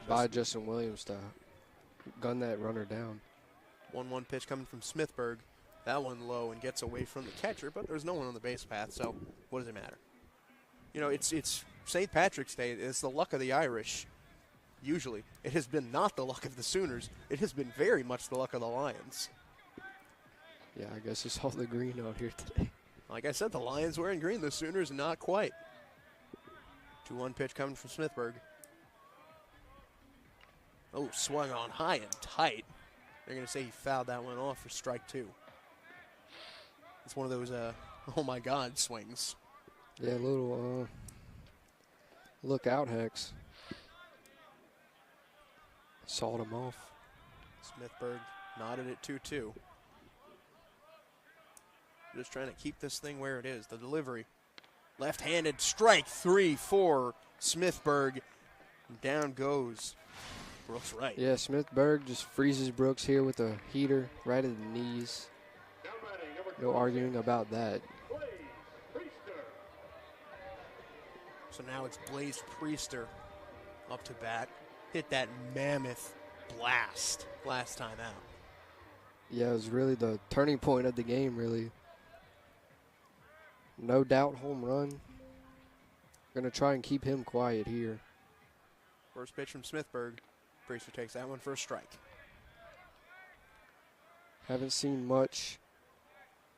by Justin Williams to gun that runner down. 1-1 pitch coming from Smithberg. That one low and gets away from the catcher, but there's no one on the base path, so what does it matter? You know, it's St. Patrick's Day. It's the luck of the Irish. Usually. It has been not the luck of the Sooners. It has been very much the luck of the Lions. Yeah, I guess it's all the green out here today. Like I said, the Lions wearing green. The Sooners not quite. 2-1 pitch coming from Smithberg. Oh, swung on high and tight. They're going to say he fouled that one off for strike 2. It's one of those, oh my God, swings. Yeah, a little look out, Hex. Sawed him off. Smithberg nodded at 2-2. Just trying to keep this thing where it is. The delivery. Left-handed strike 3 for Smithberg. Down goes Brooks Wright. Yeah, Smithberg just freezes Brooks here with a heater right at the knees. No arguing about that. So now it's Blaze Priester up to bat. Hit that mammoth blast last time out. Yeah, it was really the turning point of the game, really. No doubt home run. Going to try and keep him quiet here. First pitch from Smithberg. Priester takes that one for a strike. Haven't seen much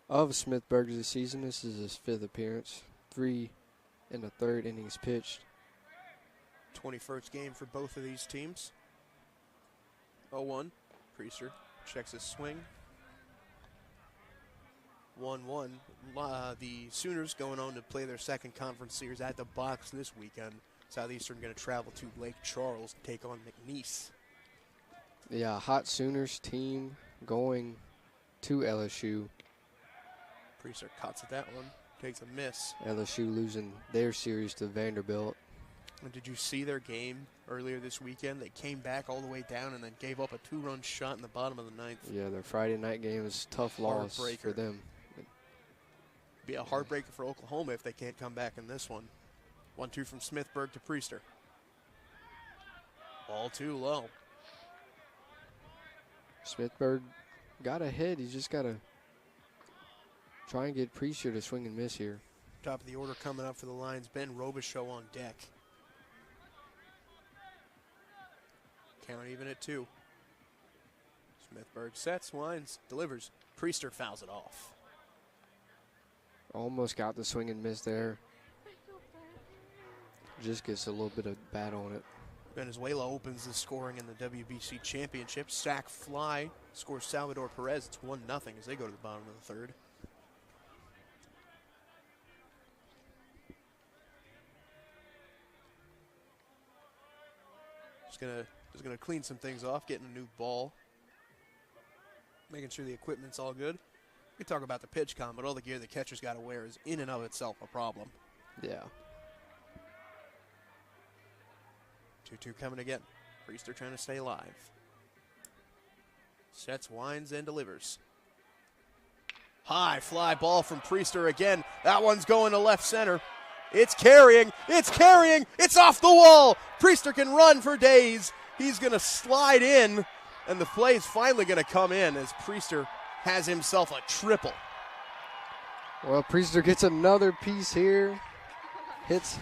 of Smithberg this season. This is his 5th appearance. 3 in the 3rd innings pitched. 21st game for both of these teams. 0-1. Priester checks his swing. 1-1. The Sooners going on to play their second conference series at the Box this weekend. Southeastern going to travel to Lake Charles to take on McNeese. Yeah, hot Sooners team going to LSU. Priester cuts at that one. Takes a miss. LSU losing their series to Vanderbilt. And did you see their game earlier this weekend? They came back all the way down and then gave up a 2-run shot in the bottom of the 9th. Yeah, their Friday night game was a tough loss for them. Be a heartbreaker for Oklahoma if they can't come back in this one. 1-2 from Smithberg to Priester. Ball too low. Smithberg got ahead. He's just got to try and get Priester to swing and miss here. Top of the order coming up for the Lions. Ben Robichaux on deck. Count even at 2. Smithberg sets, winds, delivers. Priester fouls it off. Almost got the swing and miss there. Just gets a little bit of bat on it. Venezuela opens the scoring in the WBC Championship. Sack fly scores Salvador Perez. It's 1-0 as they go to the bottom of the 3rd. Just gonna clean some things off, getting a new ball, making sure the equipment's all good. We talk about the pitch com, but all the gear the catcher's got to wear is in and of itself a problem. Yeah. 2-2 coming again. Priester trying to stay alive. Sets, winds, and delivers. High fly ball from Priester again. That one's going to left center. It's carrying. It's carrying. It's off the wall. Priester can run for days. He's going to slide in, and the play is finally going to come in as Priester has himself a triple. Well, Priester gets another piece here. Hits,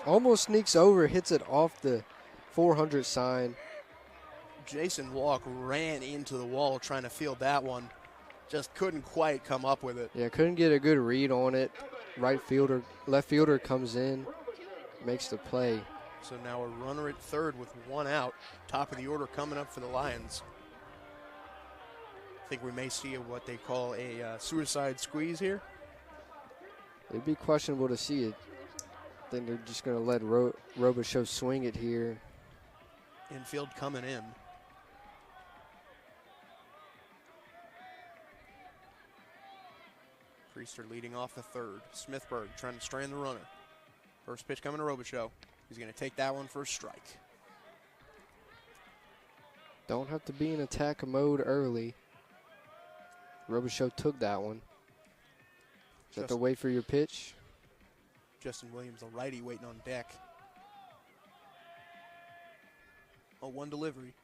almost sneaks over, hits it off the 400 sign. Jason Walk ran into the wall trying to field that one. Just couldn't quite come up with it. Yeah, couldn't get a good read on it. Left fielder comes in, makes the play. So now a runner at third with one out. Top of the order coming up for the Lions. I think we may see what they call a suicide squeeze here. It'd be questionable to see it. I think they're just going to let Robichaux swing it here. Infield coming in. Priester leading off the third. Smithburg trying to strand the runner. First pitch coming to Robichaux. He's going to take that one for a strike. Don't have to be in attack mode early. Robichaux took that one. Is that the wait for your pitch? Justin Williams, the righty, waiting on deck. 0-1 delivery.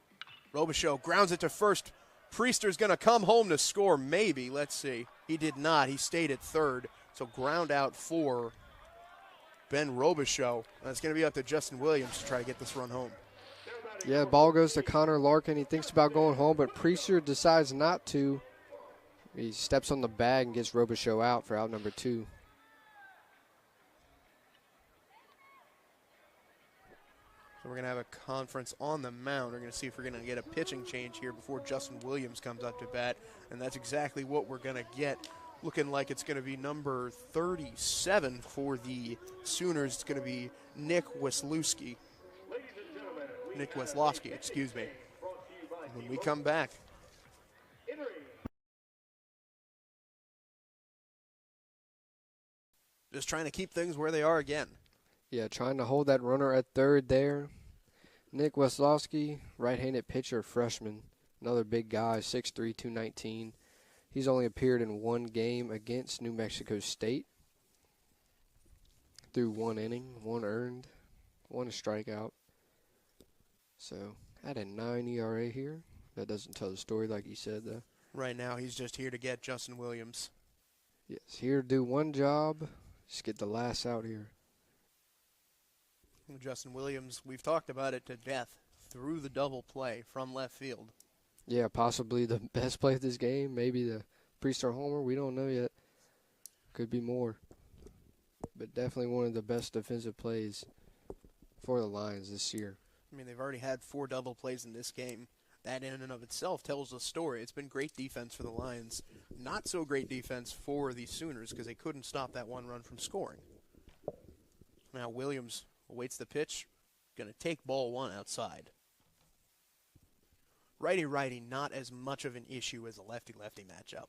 Robichaux grounds it to first. Priester's going to come home to score, maybe. Let's see. He did not. He stayed at third. So ground out for Ben Robichaux. It's going to be up to Justin Williams to try to get this run home. Yeah, ball goes to Connor Larkin. He thinks about going home, but Priester decides not to. He steps on the bag and gets Robichaux out for out number 2. So we're going to have a conference on the mound. We're going to see if we're going to get a pitching change here before Justin Williams comes up to bat. And that's exactly what we're going to get. Looking like it's going to be number 37 for the Sooners. It's going to be Nick Weslowski. Nick Weslowski, excuse me. When we come back, just trying to keep things where they are again. Yeah, trying to hold that runner at third there. Nick Weslowski, right-handed pitcher, freshman. Another big guy, 6'3", 219. He's only appeared in one game against New Mexico State. Through 1 inning, 1 earned, 1 strikeout. So, had a 9 ERA here. That doesn't tell the story like you said, though. Right now, he's just here to get Justin Williams. Yes, here to do one job, just get the last out here. Justin Williams, we've talked about it to death, through the double play from left field. Yeah, possibly the best play of this game. Maybe the Priester homer. We don't know yet. Could be more. But definitely one of the best defensive plays for the Lions this year. I mean, they've already had 4 double plays in this game. That in and of itself tells a story. It's been great defense for the Lions. Not so great defense for the Sooners because they couldn't stop that one run from scoring. Now Williams awaits the pitch. Going to take ball 1 outside. Righty-righty, not as much of an issue as a lefty-lefty matchup.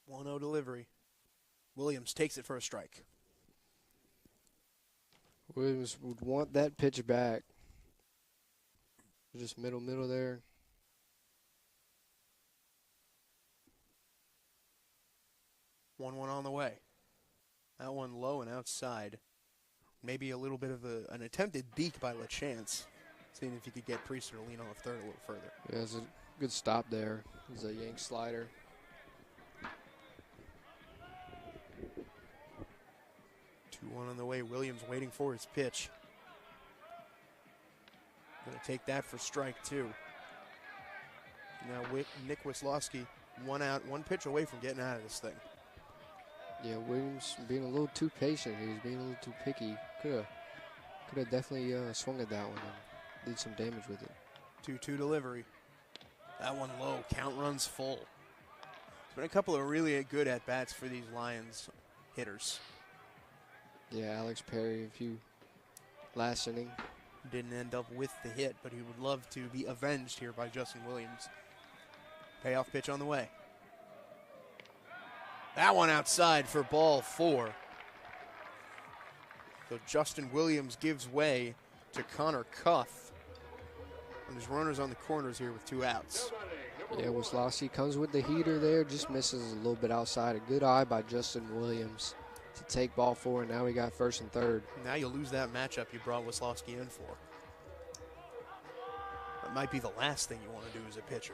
One-0 delivery. Williams takes it for a strike. Williams would want that pitch back. Just middle there. 1-1 on the way. That one low and outside. Maybe a little bit of an attempted deke by LaChance. Seeing if he could get Priester to lean off third a little further. Yeah, it's a good stop there. It's a yank slider. 2-1 on the way. Williams waiting for his pitch. Going to take that for strike 2. Now Nick Weslowski, 1 out, 1 pitch away from getting out of this thing. Yeah, Williams being a little too patient. He was being a little too picky. Could have definitely swung at that one and did some damage with it. 2-2 delivery. That one low. Count runs full. It's been a couple of really good at-bats for these Lions hitters. Yeah, Alex Perry, a few last inning. Didn't end up with the hit, but he would love to be avenged here by Justin Williams. Payoff pitch on the way. That one outside for ball 4. So Justin Williams gives way to Connor Cuff. And there's runners on the corners here with 2 outs. Yeah, Weslowski comes with the heater there, just misses a little bit outside. A good eye by Justin Williams to take ball 4, and now we got first and third. Now you lose that matchup you brought Weslowski in for. That might be the last thing you want to do as a pitcher.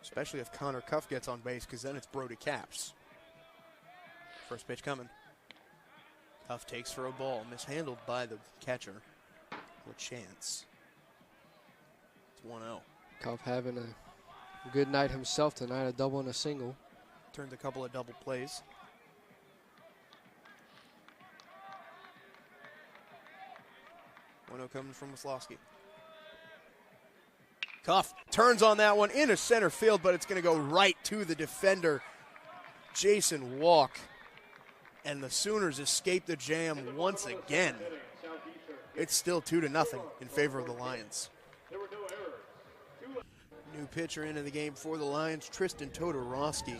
Especially if Connor Cuff gets on base, because then it's Brody Capps. First pitch coming. Huff takes for a ball, mishandled by the catcher. With chance. It's 1-0. Cuff having a good night himself tonight, a double and a single. Turned a couple of double plays. Coming from Wisłowski. Cuff turns on that one into center field, but it's going to go right to the defender, Jason Walk. And the Sooners escape the jam once again. It's still 2-0 in favor of the Lions. New pitcher into the game for the Lions, Tristan Todorowski.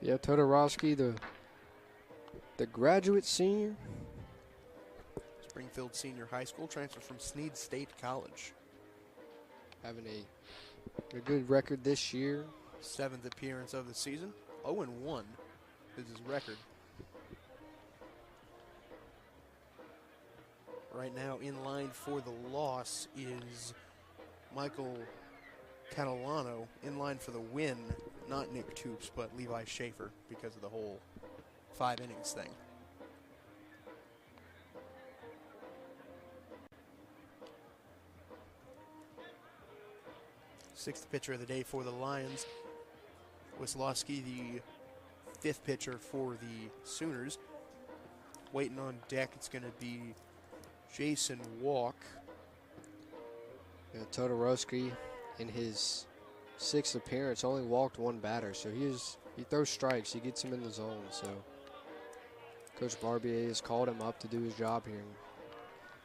Yeah, Todorowski, the graduate senior. Springfield Senior High School, transfer from Snead State College. Having a good record this year. 7th appearance of the season. 0-1 is his record. Right now in line for the loss is Michael Catalano. In line for the win, not Nick Toops, but Levi Schaefer because of the whole 5 innings thing. Sixth pitcher of the day for the Lions. Wisłowski, the 5th pitcher for the Sooners. Waiting on deck, it's going to be Jason Walk. Yeah, Todorowski, in his 6th appearance, only walked 1 batter, so he throws strikes. He gets him in the zone. So Coach Barbier has called him up to do his job here, and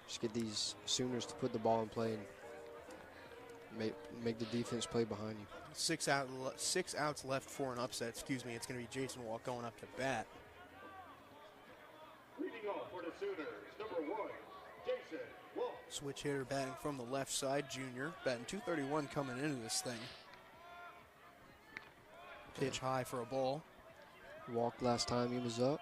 just get these Sooners to put the ball in play and make the defense play behind you. 6 outs left for an upset. Excuse me. It's going to be Jason Walk going up to bat. Leading off for the Sooners, number 1, Jason Walk. Switch hitter batting from the left side, junior. Batting .231 coming into this thing. Pitch high for a ball. Walk last time he was up.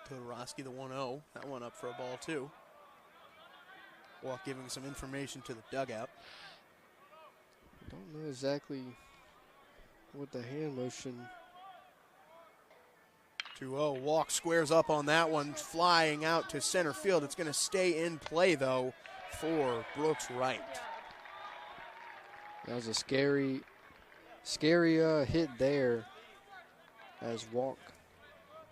Todorowski, the 1-0. That one up for a ball, too. Walk giving some information to the dugout. Don't know exactly what the hand motion. 2-0. Walk squares up on that one, flying out to center field. It's going to stay in play, though, for Brooks Wright. That was a scary hit there as Walk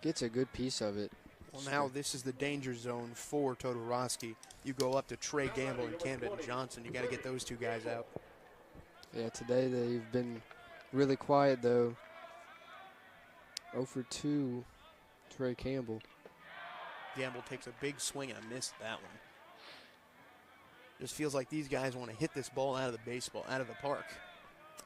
gets a good piece of it. Well, now this is the danger zone for Todorowski. You go up to Trey Gamble and Camden Johnson. You got to get those 2 guys out. Yeah, today they've been really quiet, though. 0 for 2, Trey Campbell. Gamble takes a big swing and I missed that one. Just feels like these guys want to hit this ball out of the park.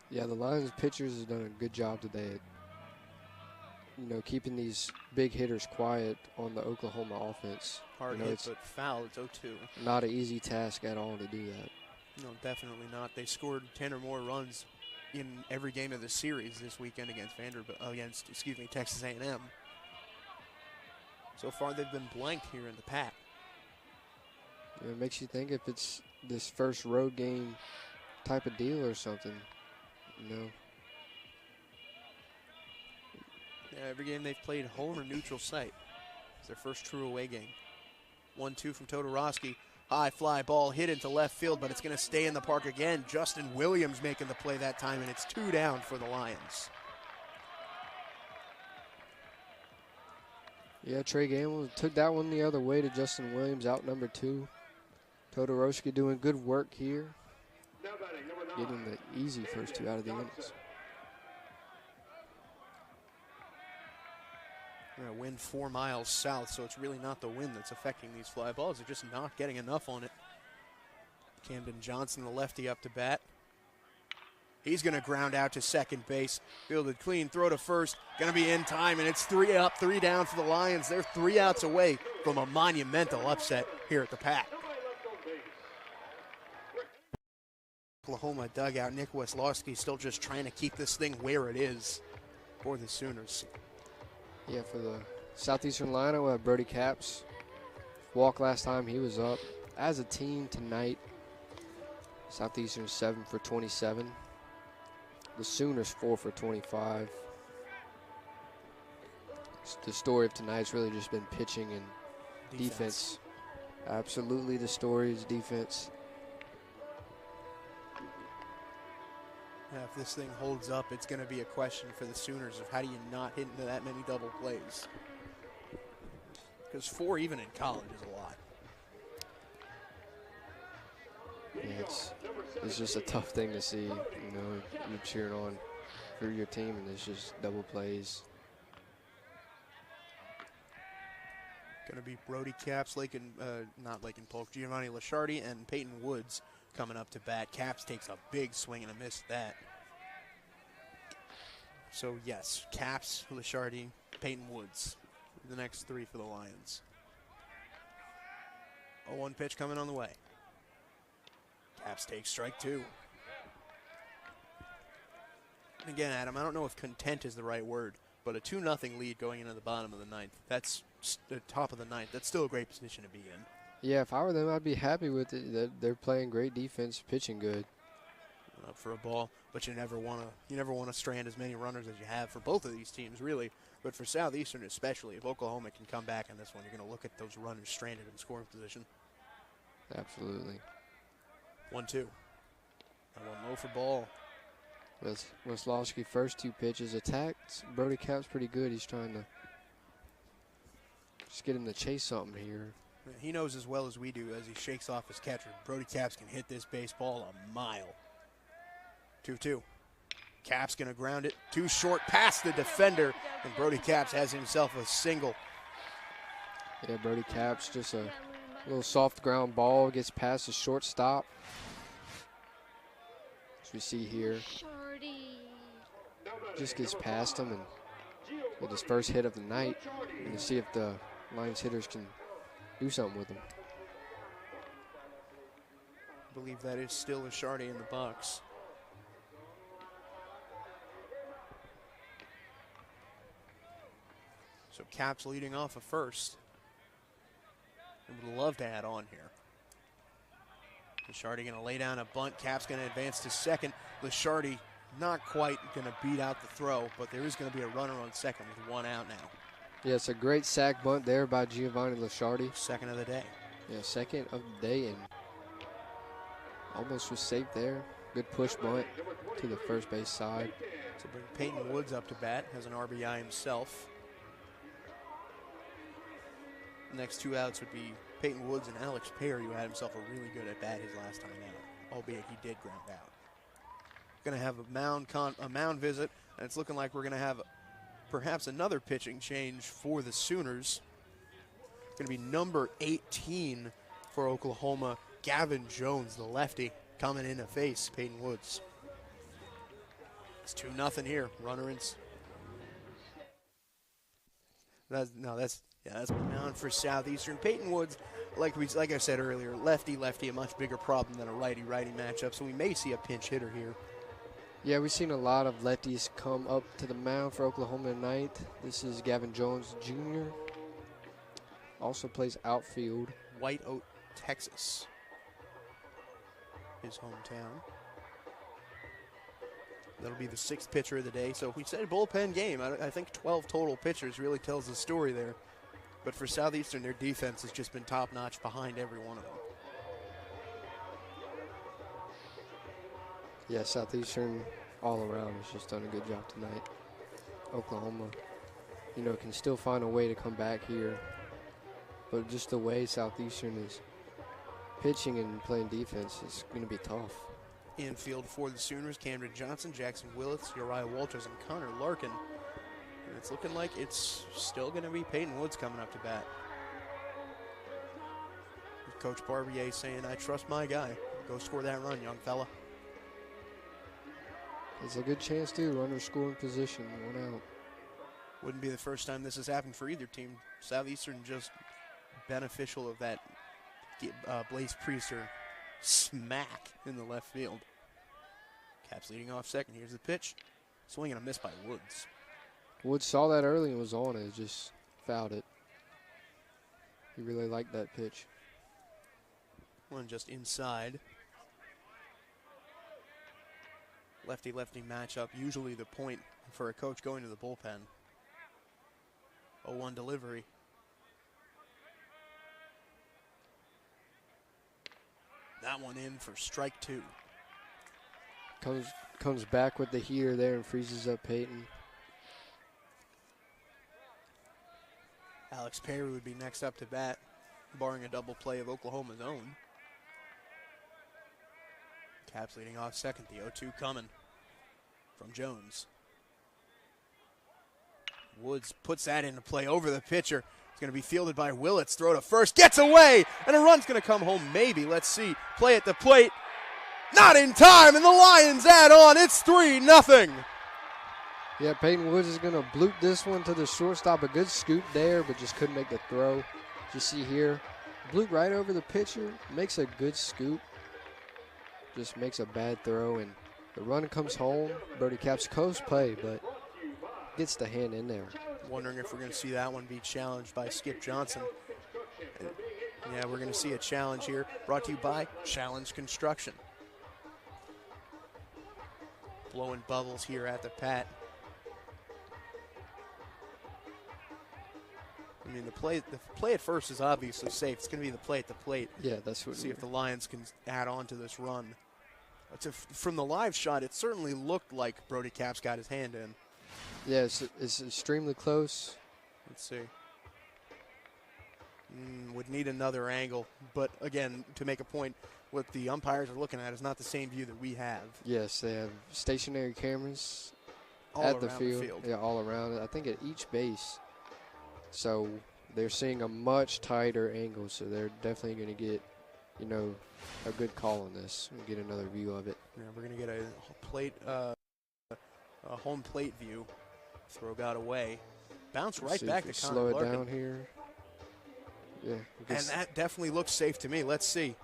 Yeah, the Lions pitchers have done a good job today at keeping these big hitters quiet on the Oklahoma offense. Hard hit, but foul. It's 0-2. Not an easy task at all to do that. No, definitely not. They scored 10 or more runs in every game of the series this weekend against Texas A&M. So far, they've been blanked here in the pack. Yeah, it makes you think if it's this first road game type of deal or something, Yeah, every game they've played home or neutral site. It's their first true away game. 1-2 from Todorowski. High fly ball hit into left field, but it's going to stay in the park again. Justin Williams making the play that time, and it's 2 down for the Lions. Yeah, Trey Gamble took that one the other way to Justin Williams, out number 2. Todorowski doing good work here, getting the easy first 2 out of the innings. We're going to win 4 miles south, so it's really not the wind that's affecting these fly balls. They're just not getting enough on it. Camden Johnson, the lefty, up to bat. He's going to ground out to second base. Fielded clean, throw to first. Going to be in time, and it's 3 up, 3 down for the Lions. They're 3 outs away from a monumental upset here at the Pack. Oklahoma dugout. Nick Wisłowski still just trying to keep this thing where it is for the Sooners. Yeah, for the Southeastern lineup, we have Brody Capps. Walk last time he was up. As a team tonight, Southeastern 7 for 27. the Sooners 4 for 25. The story of tonight's really just been pitching and defense. Absolutely, the story is defense. Yeah, if this thing holds up, it's going to be a question for the Sooners of how do you not hit into that many double plays? Because 4 even in college is a lot. Yeah, it's just a tough thing to see. You know, you're cheering on for your team, and it's just double plays. Going to be Brody Capps, not Lakin Polk, Giovanni Lasciardi, and Peyton Woods coming up to bat. Capps takes a big swing and a miss at that. So, yes, Capps, Lasciardi, Peyton Woods, the next 3 for the Lions. 0-1 pitch coming on the way. Capps takes strike 2. And again, Adam, I don't know if content is the right word, but a 2-0 lead going into the bottom of the 9th. That's the top of the 9th. That's still a great position to be in. Yeah, if I were them, I'd be happy with it. They're playing great defense, pitching good. Up for a ball, but you never want to strand as many runners as you have for both of these teams, really. But for Southeastern especially, if Oklahoma can come back in this one, you're going to look at those runners stranded in scoring position. Absolutely. 1-2. That one low for ball. Weslowski first 2 pitches attacked. Brody Capps pretty good. He's trying to just get him to chase something here. He knows as well as we do as he shakes off his catcher. Brody Capps can hit this baseball a mile. 2-2. Capps going to ground it too short past the defender, and Brody Capps has himself a single. Yeah, Brody Capps, just a little soft ground ball, gets past the shortstop. As we see here, just gets past him, and with his first hit of the night, and to see if the Lions hitters can do something with him. I believe that is still Lasciardi in the box. So Capps leading off a first. I would love to add on here. Lasciardi going to lay down a bunt. Capps going to advance to second. Lasciardi not quite going to beat out the throw, but there is going to be a runner on second with 1 out now. Yeah, it's a great sac bunt there by Giovanni Lasciardi. Second of the day. Yeah, second of the day, and almost was safe there. Good push bunt to the first base side. To bring Peyton Woods up to bat, has an RBI himself. The next 2 outs would be Peyton Woods and Alex Perry, who had himself a really good at bat his last time out, albeit he did ground out. Going to have a mound visit, and it's looking like we're going to have perhaps another pitching change for the Sooners. Going to be number 18 for Oklahoma, Gavin Jones, the lefty, coming in to face Peyton Woods. It's 2-0 here. Runner in. That's down for Southeastern. Peyton Woods, like I said earlier, lefty, a much bigger problem than a righty matchup. So we may see a pinch hitter here. Yeah, we've seen a lot of lefties come up to the mound for Oklahoma tonight. This is Gavin Jones Jr. Also plays outfield. White Oak, Texas, his hometown. That'll be the 6th pitcher of the day. So if we said bullpen game, I think 12 total pitchers really tells the story there. But for Southeastern, their defense has just been top-notch behind every one of them. Yeah, Southeastern all around has just done a good job tonight. Oklahoma, can still find a way to come back here. But just the way Southeastern is pitching and playing defense is going to be tough. Infield for the Sooners, Camden Johnson, Jackson Willits, Uriah Walters, and Connor Larkin. And it's looking like it's still going to be Peyton Woods coming up to bat. With Coach Barbier saying, I trust my guy. Go score that run, young fella. It's a good chance, too. Runner scoring position, 1 out. Wouldn't be the first time this has happened for either team. Southeastern just beneficial of that Blaze Priester smack in the left field. Capps leading off second. Here's the pitch. Swing and a miss by Woods. Woods saw that early and was on it. Just fouled it. He really liked that pitch. One just inside. Lefty-lefty matchup, usually the point for a coach going to the bullpen. 0-1 delivery. That one in for strike 2. Comes back with the heater there and freezes up Peyton. Alex Perry would be next up to bat, barring a double play of Oklahoma's own. Caps leading off second, the 0-2 coming from Jones. Woods puts that into play over the pitcher. It's going to be fielded by Willits. Throw to first, gets away, and a run's going to come home maybe. Let's see. Play at the plate. Not in time, and the Lions add on. It's 3-0. Yeah, Peyton Woods is going to bloop this one to the shortstop. A good scoop there, but just couldn't make the throw. You see here, bloop right over the pitcher, makes a good scoop. Just makes a bad throw, and the run comes home. Brody Caps close play, but gets the hand in there. Wondering if we're going to see that one be challenged by Skip Johnson. Yeah, we're going to see a challenge here, brought to you by Challenge Construction. Blowing bubbles here at the Pat. I mean, the play at first is obviously safe. It's going to be the play at the plate. Yeah, that's what. See if the Lions can add on to this run. From the live shot, it certainly looked like Brody Caps got his hand in. Yeah, it's extremely close. Let's see. Would need another angle. But, again, to make a point, what the umpires are looking at is not the same view that we have. Yes, they have stationary cameras All at the around field. Yeah, all around it. I think at each base. So they're seeing a much tighter angle, so they're definitely going to get, a good call on this and get another view of it. Yeah, we're going to get a home plate view. Throw got away. Bounce right back to Connor Slow it Larkin. down here. Yeah. And that definitely looks safe to me. Let's see.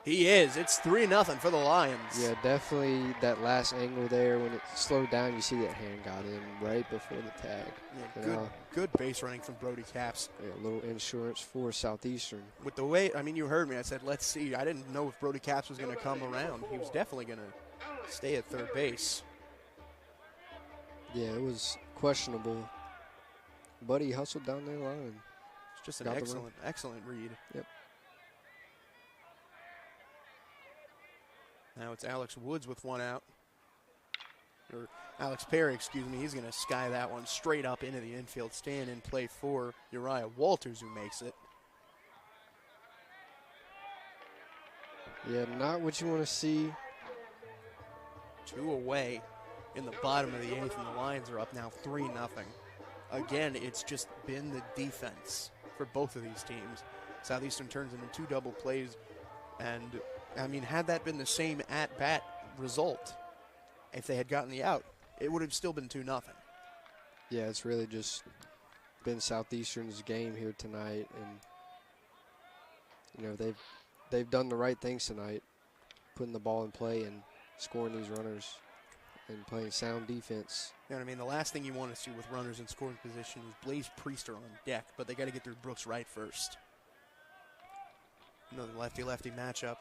He is. It's 3-0 for the Lions. Yeah, definitely that last angle there when it slowed down, you see that hand got in right before the tag. Yeah, good base running from Brody Caps. Yeah, a little insurance for Southeastern. With the way, you heard me. I said, let's see. I didn't know if Brody Caps was going to come around. He was definitely going to stay at third base. Yeah, it was questionable. But he hustled down the line. It's just an excellent read. Yep. Now it's Alex Woods with one out. Or Alex Perry, excuse me. He's going to sky that one straight up into the infield. Staying in play for Uriah Walters, who makes it. Yeah, not what you want to see. 2 away in the bottom of the 8th, and the Lions are up now 3-0. Again, it's just been the defense for both of these teams. Southeastern turns into 2 double plays, and had that been the same at-bat result, if they had gotten the out, it would have still been 2-0. Yeah, it's really just been Southeastern's game here tonight, and they've done the right things tonight, putting the ball in play and scoring these runners and playing sound defense. The last thing you want to see with runners in scoring position is Blaze Priester on deck, but they got to get through Brooks Wright first. Another lefty-lefty matchup.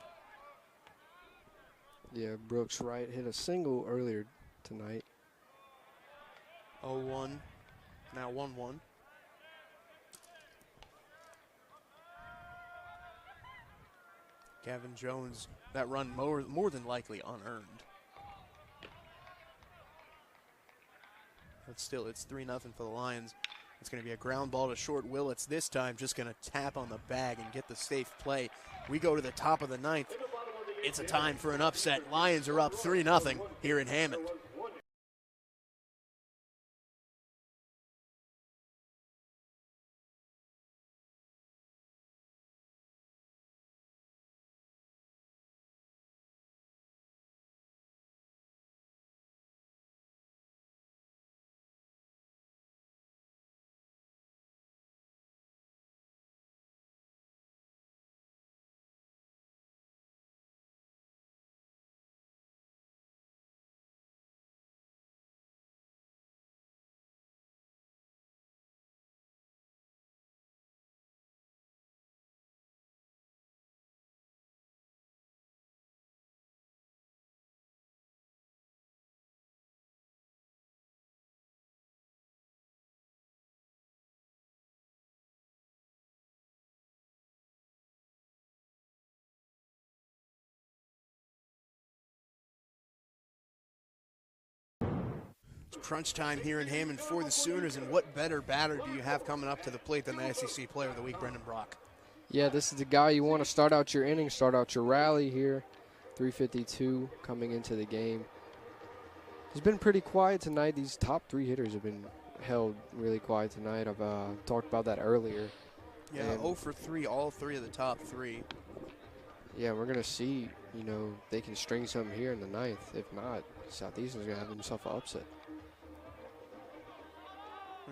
Yeah, Brooks Wright hit a single earlier tonight. 0-1, now 1-1. Gavin Jones, that run more than likely unearned. But still, it's 3-0 for the Lions. It's going to be a ground ball to short. Willits this time just going to tap on the bag and get the safe play. We go to the top of the 9th. It's a time for an upset. Lions are up 3-0 here in Hammond. It's crunch time here in Hammond for the Sooners, and what better batter do you have coming up to the plate than the SEC Player of the Week, Brendan Brock? Yeah, this is the guy you want to start out your inning, start out your rally here. 3:52 coming into the game. He's been pretty quiet tonight. These top three hitters have been held really quiet tonight. I've talked about that earlier. Yeah, and 0 for 3, all three of the top three. Yeah, we're going to see, they can string something here in the ninth. If not, Southeastern's going to have himself an upset.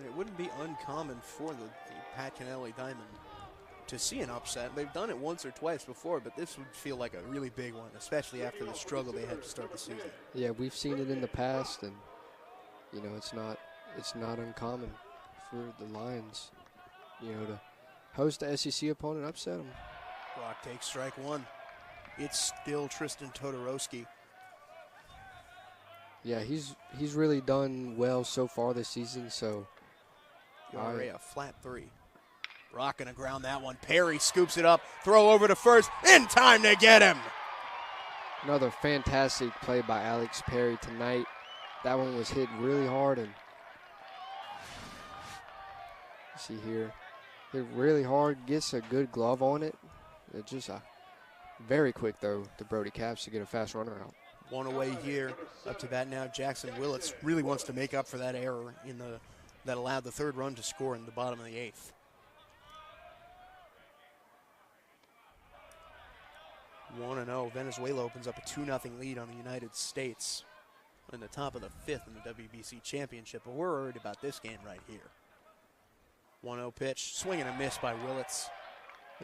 It wouldn't be uncommon for the Pat Kennelly Diamond to see an upset. They've done it once or twice before, but this would feel like a really big one, especially after the struggle they had to start the season. Yeah, we've seen it in the past, and it's not uncommon for the Lions, to host the SEC opponent, upset them. Brock takes strike one. It's still Tristan Todorowski. Yeah, he's really done well so far this season. So, ERA a flat 3. Brock gonna ground that one. Perry scoops it up. Throw over to first. In time to get him. Another fantastic play by Alex Perry tonight. That one was hit really hard, and see here, hit really hard. Gets a good glove on it. It's just a very quick throw to Brody Capps to get a fast runner out. One away here. Up to bat now. Jackson Willits really wants to make up for that error that allowed the third run to score in the bottom of the 8th. 1-0. Venezuela opens up a 2-0 lead on the United States in the top of the 5th in the WBC Championship, but we're worried about this game right here. 1-0 pitch, swing and a miss by Willits.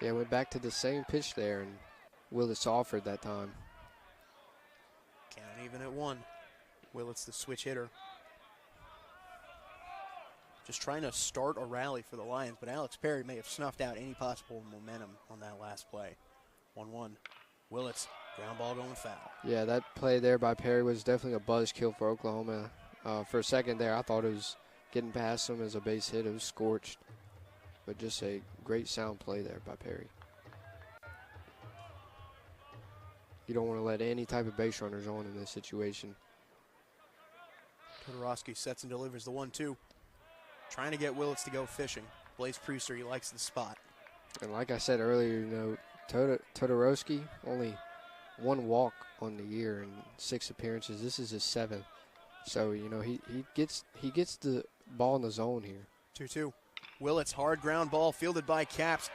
Yeah, went back to the same pitch there, and Willits offered that time. Count even at 1. Willits the switch hitter. Just trying to start a rally for the Lions, but Alex Perry may have snuffed out any possible momentum on that last play. 1-1. Willits, ground ball going foul. Yeah, that play there by Perry was definitely a buzzkill for Oklahoma. For a second there, I thought it was getting past him as a base hit. It was scorched. But just a great sound play there by Perry. You don't want to let any type of base runners on in this situation. Todorowski sets and delivers the 1-2. Trying to get Willits to go fishing. Blaze Priester, he likes the spot. And like I said earlier, Todorowski, only 1 walk on the year and 6 appearances. This is his 7th. So, he gets the ball in the zone here. 2-2. Willits, hard ground ball fielded by Capps.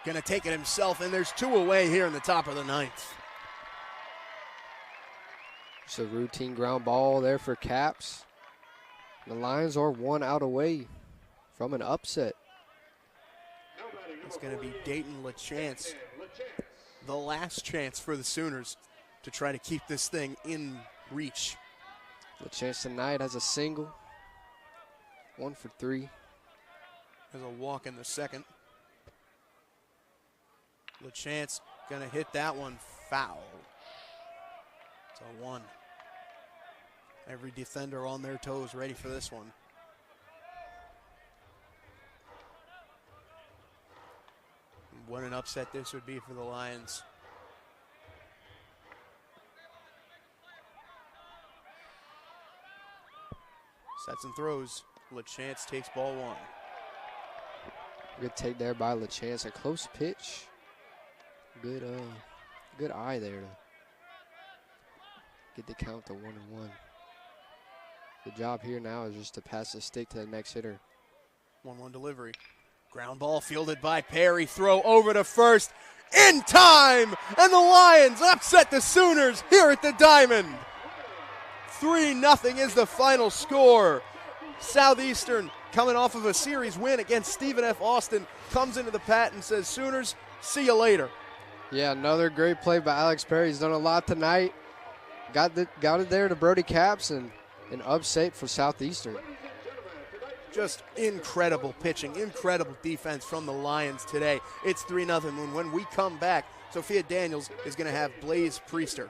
Gonna take it himself, and there's 2 away here in the top of the 9th. Just a routine ground ball there for Capps. The Lions are 1 out away from an upset. It's gonna be Dayton LaChance. The last chance for the Sooners to try to keep this thing in reach. LaChance tonight has a single. 1 for 3. There's a walk in the second. LaChance gonna hit that one foul. It's a 1. Every defender on their toes ready for this one. What an upset this would be for the Lions. Sets and throws. LaChance takes ball 1. Good take there by LaChance. A close pitch. Good eye there to get the count to 1-1. The job here now is just to pass the stick to the next hitter. 1-1 delivery. Ground ball fielded by Perry. Throw over to first. In time! And the Lions upset the Sooners here at the Diamond. 3-0 is the final score. Southeastern, coming off of a series win against Stephen F. Austin, comes into the Pat and says, Sooners, see you later. Yeah, another great play by Alex Perry. He's done a lot tonight. Got it there to Brody Capps, and an upset for Southeastern. Just incredible pitching, incredible defense from the Lions today. It's 3-0. And when we come back, Sophia Daniels is going to have Blaze Priester.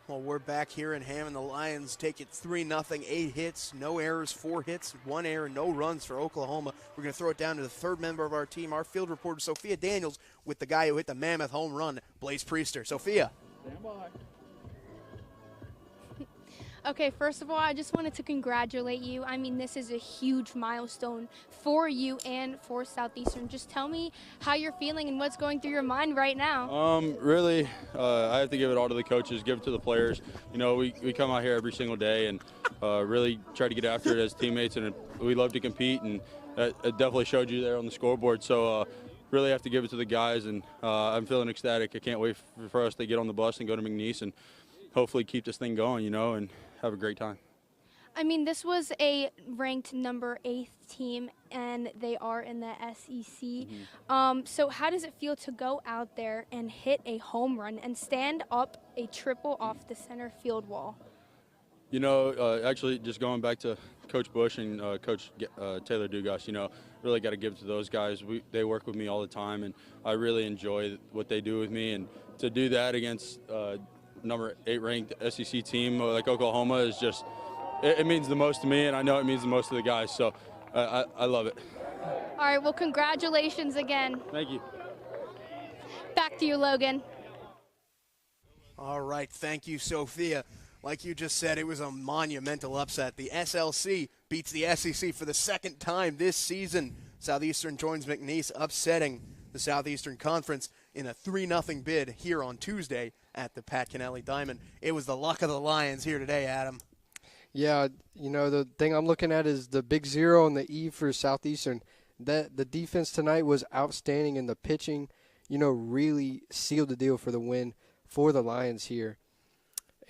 Well, we're back here in Hammond. The Lions take it 3-0, 8 hits, no errors, 4 hits, 1 error, no runs for Oklahoma. We're going to throw it down to the third member of our team, our field reporter, Sophia Daniels, with the guy who hit the mammoth home run, Blaze Priester. Sophia. Stand by. Okay, first of all, I just wanted to congratulate you. I mean, this is a huge milestone for you and for Southeastern. Just tell me how you're feeling and what's going through your mind right now. Really, I have to give it all to the coaches, give it to the players. You know, we come out here every single day and really try to get after it as teammates, and we love to compete, and it definitely showed you there on the scoreboard. So really have to give it to the guys, and I'm feeling ecstatic. I can't wait for us to get on the bus and go to McNeese and hopefully keep this thing going, you know, and have a great time. I mean, this was a ranked number 8 team, and they are in the SEC. So how does it feel to go out there and hit a home run and stand up a triple off the center field wall? You know, actually, just going back to Coach Bush and Coach Taylor Dugas, you know, really got to give it to those guys. They work with me all the time, and I really enjoy what they do with me. And to do that against number 8 ranked SEC team like Oklahoma is just, it means the most to me, and I know it means the most to the guys. So I love it. All right, well, congratulations again. Thank you. Back to you, Logan. All right, thank you, Sophia. Like you just said, it was a monumental upset. The SLC beats the SEC for the second time this season. Southeastern joins McNeese, upsetting the Southeastern Conference in a 3-0 bid here on Tuesday at the Pat Kennelly Diamond. It was the luck of the Lions here today, Adam. Yeah, you know, the thing I'm looking at is the big 0 and the E for Southeastern. That the defense tonight was outstanding, and the pitching, you know, really sealed the deal for the win for the Lions here.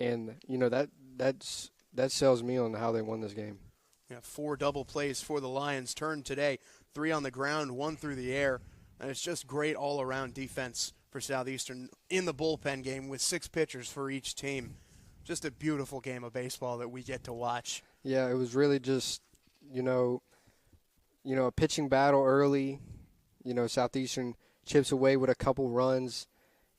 And, you know, that sells me on how they won this game. Yeah, 4 double plays for the Lions turned today, 3 on the ground, 1 through the air. And it's just great all-around defense for Southeastern in the bullpen game with 6 pitchers for each team. Just a beautiful game of baseball that we get to watch. Yeah, it was really just, you know, a pitching battle early. You know, Southeastern chips away with a couple runs,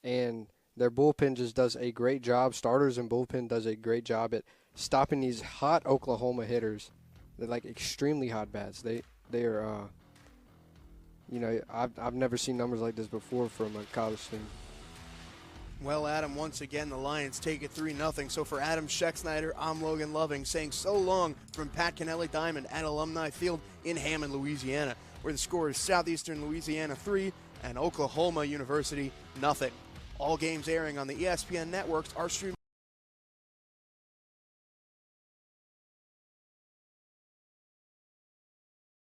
and their bullpen just does a great job. Starters and bullpen does a great job at stopping these hot Oklahoma hitters. They're like extremely hot bats. They are, you know, I've never seen numbers like this before from a college team. Well, Adam, once again, the Lions take it 3-0. So for Adam Schecksnyder, I'm Logan Loving saying so long from Pat Kennelly Diamond at Alumni Field in Hammond, Louisiana, where the score is Southeastern Louisiana 3 and Oklahoma University 0. All games airing on the ESPN networks are streamed